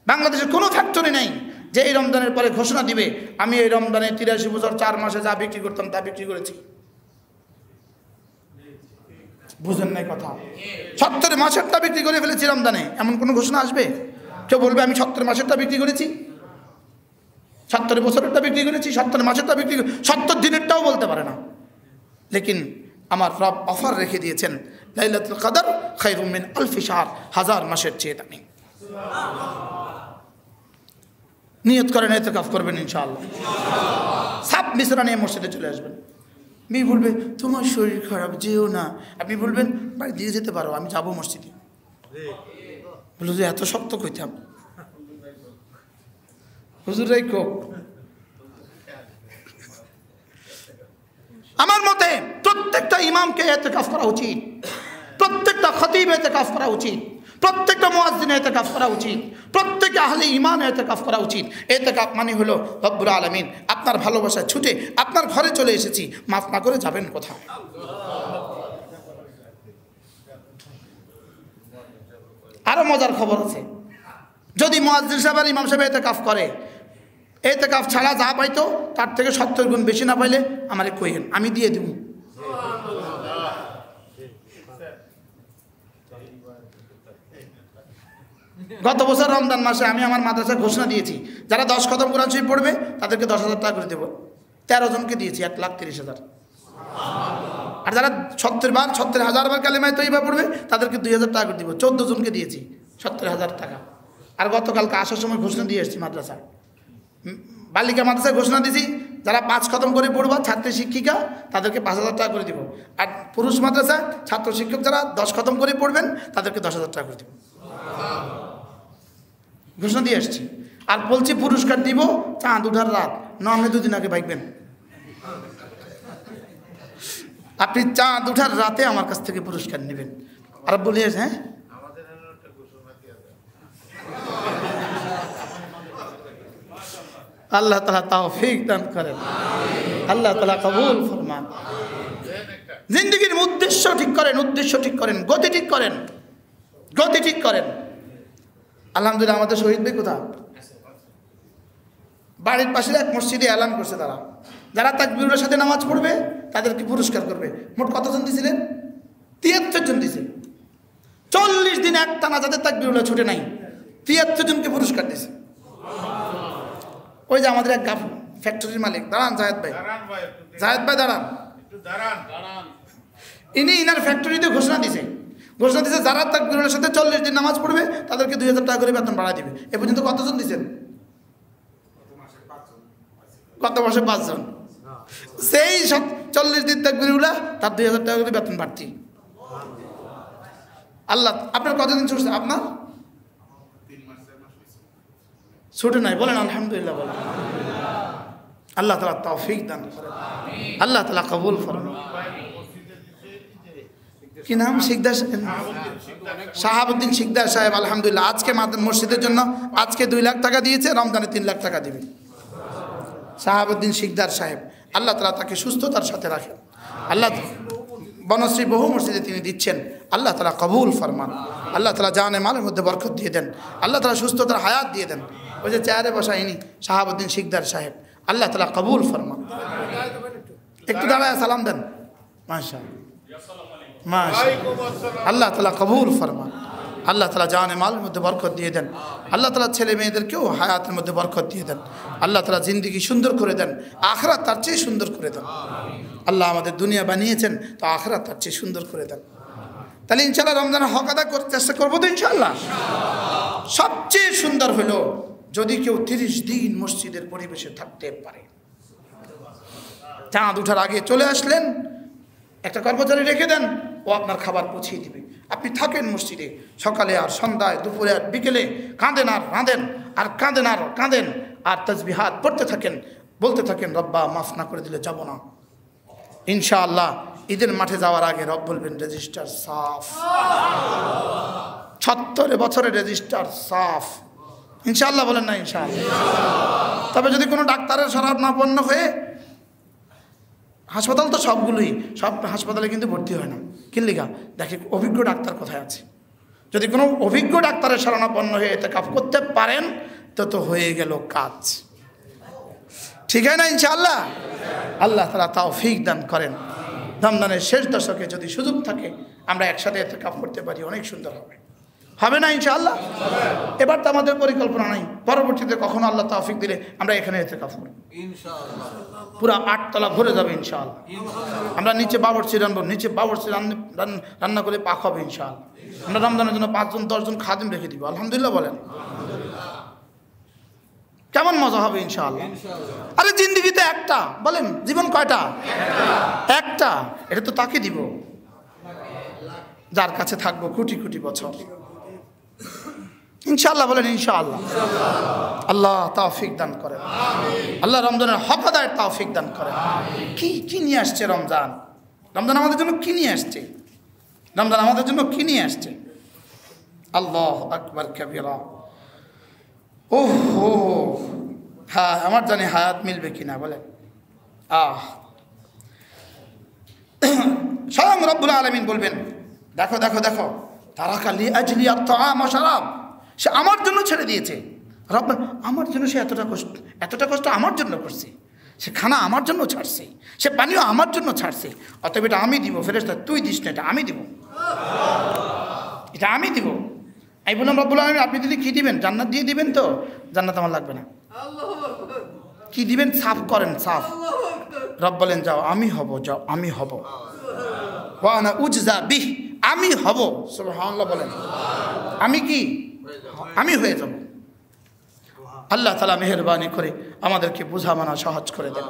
বাংলাদেশের কোনো ফ্যাক্টরি নাই যে এই রমজানের পরে ঘোষণা দিবে আমি এই রমজানে 83 বছর 4 মাসে যা বিক্রি করতাম তা বিক্রি করেছি। বুঝেন নাই কথা? 70 মাসেরটা বিক্রি করে ফেলেছি রমজানে, এমন কোনো ঘোষণা আসবে? কেউ বলবে আমি 70 মাসেরটা বিক্রি করেছি, 70 বছরেরটা বিক্রি করেছি, 70 মাসেরটা বিক্রি, 70 দিনেরটাও বলতে পারে না। লেকিন আমার রব অফার রেখে দিয়েছেন, লাইলাতুল কদর খায়রুম মিন আলফি শাহর, 1000 মাসের চেয়ে দামি। নিয়ত করেন ইতিকাফ করবেন ইনশাআল্লাহ। সাপ মিশ্রা নিয়ে মসজিদে চলে আসবেন। মেয়ে বলবে তোমার শরীর খারাপ, যেও না। আপনি বলবেন বাড়ি দিয়ে যেতে পারো, আমি যাবো মসজিদে। বললো যে এত শক্ত কইতাম হুজুরাই কোক। আমার মতে প্রত্যেকটা ইমামকে ইতিকাফ করা উচিত, প্রত্যেকটা খতিব ইতিকাফ করা উচিত, প্রত্যেকটা মুয়াজ্জিন ইতিকাফ করা উচিত, প্রত্যেক আহলে ঈমান ইতিকাফ করা উচিত। ইতিকাফ মানে হলো রব্বুল আলামিন আপনার ভালোবাসায় ছুটে আপনার ঘরে চলে এসেছি, মাফ না করে যাবেন কোথায়? আরো মজার খবর আছে, যদি মুয়াজ্জিন সাহেব আর ইমাম সাহেব ইতিকাফ করে, ইতিকাফ ছাড়া যা পাইতো তার থেকে 70 গুণ বেশি না পাইলে আমারে কইেন, আমি দিয়ে দেব। গত বছর রমজান মাসে আমি আমার মাদ্রাসায় ঘোষণা দিয়েছি, যারা 10 খতম কোরআন শরীফ পড়বে তাদেরকে 10,000 টাকা করে দেবো। 13 জনকে দিয়েছি 1,30,000। আর যারা 70,000 বার কালেমায়ে তয়্যিবা পড়বে তাদেরকে 2,000 টাকা করে দিব। 14 জনকে দিয়েছি 70,000 টাকা। আর গতকালকে আসার সময় ঘোষণা দিয়ে এসেছি মাদ্রাসায়, বালিকা মাদ্রাসায় ঘোষণা দিয়েছি, যারা 5 খতম করে পড়বা ছাত্রী শিক্ষিকা তাদেরকে 5,000 টাকা করে দিব। আর পুরুষ মাদ্রাসায় ছাত্র শিক্ষক যারা 10 খতম করে পড়বেন তাদেরকে 10,000 টাকা করে দিব। ঘোষণা দিয়ে এসছি। আর বলছি পুরস্কার দিব চাঁদ উঠার রাত, নমনে 2 দিন আগে ভাববেন। আপনি চাঁদ উঠার রাতে আমার কাছ থেকে পুরস্কার নেবেন। আর বলি হ্যাঁ আল্লাহ তাআলা তৌফিক দান করেন, আল্লাহ তাআলা কবুল ফরমান। জিন্দেগির উদ্দেশ্য ঠিক করেন, উদ্দেশ্য ঠিক করেন, গতি ঠিক করেন, গতি ঠিক করেন। আলহামদুলিল্লাহ আমাদের শহীদ ভাই কোথায়? বাড়ির পাশের এক মসজিদে এলান করছে তারা, যারা তাকবীরের সাথে নামাজ পড়বে তাদেরকে পুরস্কার করবে। মোট কতজন দিয়েছিলেন? 73 জন দিয়েছে। 40 দিন একটানা যাদের তাকবীরুল্লাহ ছুটে নাই 73 জনকে পুরস্কার দিয়েছে। ওই যে আমাদের এক ফ্যাক্টরির মালিক, দাঁড়ান জাহেদ ভাই, জাহেদ ভাই দাঁড়ান, ইনি ইনার ফ্যাক্টরিতে ঘোষণা দিছে যারা তাকবীরের সাথে 40 দিন নামাজ পড়বে তাদেরকে 2,000 টাকা করে বেতন বাড়ায় দিবে। এ পর্যন্ত কতজন দিচ্ছেন? গত মাসে 5 জন। সেই 40 দিন তাকবীরুল্লাহ তার 2,000 টাকা করে বেতন বাড়তি। আল্লাহ আপনার কতদিন ছুটছে? আপনার ছুটে নাই, বলেন আলহামদুলিল্লাহ বলেন। আল্লাহ তাআলা তৌফিক দান করেন, আল্লাহ তাআলা কবুল ফরমান। কি নাম? শিকদার শাহাবুদ্দিন শিকদার সাহেব। আলহামদুলিল্লাহ আজকে মসজিদের জন্য আজকে 2 লাখ টাকা দিয়েছে, রমজানে 3 লাখ টাকা দিবে। শাহাবুদ্দিন শিকদার সাহেব, আল্লাহ তাআলা তাকে সুস্থতার সাথে রাখেন। আল্লাহ বনশ্রী বহু মসজিদে তিনি দিচ্ছেন, আল্লাহ তাআলা কবুল ফরমান। আল্লাহ তাআলা জানে মালের মধ্যে বরকত দিয়ে দেন, আল্লাহ তাআলা সুস্থতার হায়াত দিয়ে দেন। ওই যে চেয়ারে বসা ইনি শাহাবুদ্দিন শিকদার সাহেব, আল্লাহ তাআলা কবুল ফরমান। একটু দাঁড়ায় সালাম দেন। মাশাআল্লাহ মাশাআল্লাহ, আল্লাহ তাআলা কবুল ফরমান। আল্লাহ তাআলা জানে মালের মধ্যে বরকত দিয়ে দেন। আল্লাহ তাআলা ছেলে মেয়েদেরকেও হায়াতের মধ্যে বরকত দিয়ে দেন। আল্লাহ তাআলা জিন্দেগি সুন্দর করে দেন, আখিরাত তার চেয়ে সুন্দর করে দেন। আল্লাহ আমাদের দুনিয়া বানিয়েছেন তো আখিরাত তার চেয়ে সুন্দর করে দেন। তাহলে ইনশাআল্লাহ রমজানের হক আদায় করতে চেষ্টা করবো তো ইনশাআল্লাহ। সবচেয়ে সুন্দর হলো যদি কেউ 30 দিন মসজিদের পরিবেশে থাকতে পারে। চাঁদ উঠার আগে চলে আসলেন, একটা কর্মচারী রেখে দেন, ও আপনার খাবার পৌঁছিয়ে দিবে। আপনি থাকেন মসজিদে, সকালে আর সন্ধ্যায়, দুপুরে আর বিকেলে, কাঁদেন আর রাঁধেন আর কাঁদেন আর কাঁদেন আর তাসবিহাত পড়তে থাকেন, বলতে থাকেন রব্বা মাফ না করে দিলে যাব না। ইনশাআল্লাহ ঈদের মাঠে যাওয়ার আগে রব বলবেন রেজিস্টার সাফ, 76 বছরের রেজিস্টার সাফ। ইনশাআল্লাহ বলেন না ইনশাআল্লাহ। তবে যদি কোনো ডাক্তারের শরণাপন্ন হয়ে, হাসপাতাল তো সবগুলোই, সব হাসপাতালে কিন্তু ভর্তি হয় না, কিল্লিগা দেখে অভিজ্ঞ ডাক্তার কোথায় আছে। যদি কোনো অভিজ্ঞ ডাক্তারের শরণাপন্ন হয়ে ইতিকাফ করতে পারেন তো হয়ে গেল কাজ, ঠিক হয় না ইনশাআল্লাহ। আল্লাহ তাআলা তৌফিক দান করেন। রমজানের শেষ দশকে যদি সুযোগ থাকে আমরা একসাথে ইতিকাফ করতে পারি, অনেক সুন্দর হবে, হবে না ইনশাআল্লাহ? এবার তো আমাদের পরিকল্পনা নাই, পরবর্তীতে কখনো আল্লাহ তৌফিক দিলে আমরা এখানে ইতিকাফ করব ইনশাআল্লাহ। পুরো 8 তলা ভরে যাবে ইনশাআল্লাহ। আমরা নিচে বাবরচি রান্না, নিচে বাবরচি রান্না করে পাক হবে ইনশাআল্লাহ। আমরা রমজানের জন্য 5 জন 10 জন খাদিম রেখে দিব। আলহামদুলিল্লাহ বলেন, কেমন মজা হবে ইনশাআল্লাহ। আরে জিন্দেগিতে একটা, বলেন জীবন কয়টা? একটা। এটা তো তাকে দিব যার কাছে থাকবো কোটি কোটি বছর ইনশাআল্লাহ। বলেন ইনশাআল্লাহ। আল্লাহ তৌফিক দান করেন, আল্লাহ রমজানের হক আদায়ের তৌফিক দান করেন। কি নিয়ে আসছে রমজান? রমজান আমাদের জন্য কি নিয়ে আসছে? রমজান আমাদের জন্য কি নিয়ে আসছে? আল্লাহু আকবার কাবীরা। ওহো, হ্যাঁ আমার জানি হায়াত মিলবে কিনা বলেন। স্বয়ং রব্বুল আলামিন বলবেন, দেখো দেখো দেখো, তারাকা লি আজলি আত-তাআম ওয়া শারাব, সে আমার জন্য ছেড়ে দিয়েছে। রব্বান আমার জন্য সে এতটা কষ্ট আমার জন্য করছে, সে খানা আমার জন্য ছাড়ছে, সে পানীয় আমার জন্য ছাড়ছে, অতএব এটা আমি দিব। ফেরেশতা তুই দিস না, এটা আমি দিব, এটা আমি দিব। আমি বললাম রব্বুল আলামিন আপনি যদি কি দিবেন, জান্নাত দিয়ে দিবেন তো? জান্নাত আমার লাগবে না। কি দিবেন? সাফ করেন, সাফ। রব বলেন যাও, আমি হব, যাও, আমি হব। ওয়া আনা উজজা বিহ, আমি হব। সুবহানাল্লাহ বলেন। আমি কি? আমি হয়ে যাব। আল্লাহ তাআলা মেহেরবানি করে আমাদেরকে বুঝা মানা সহজ করে দেন।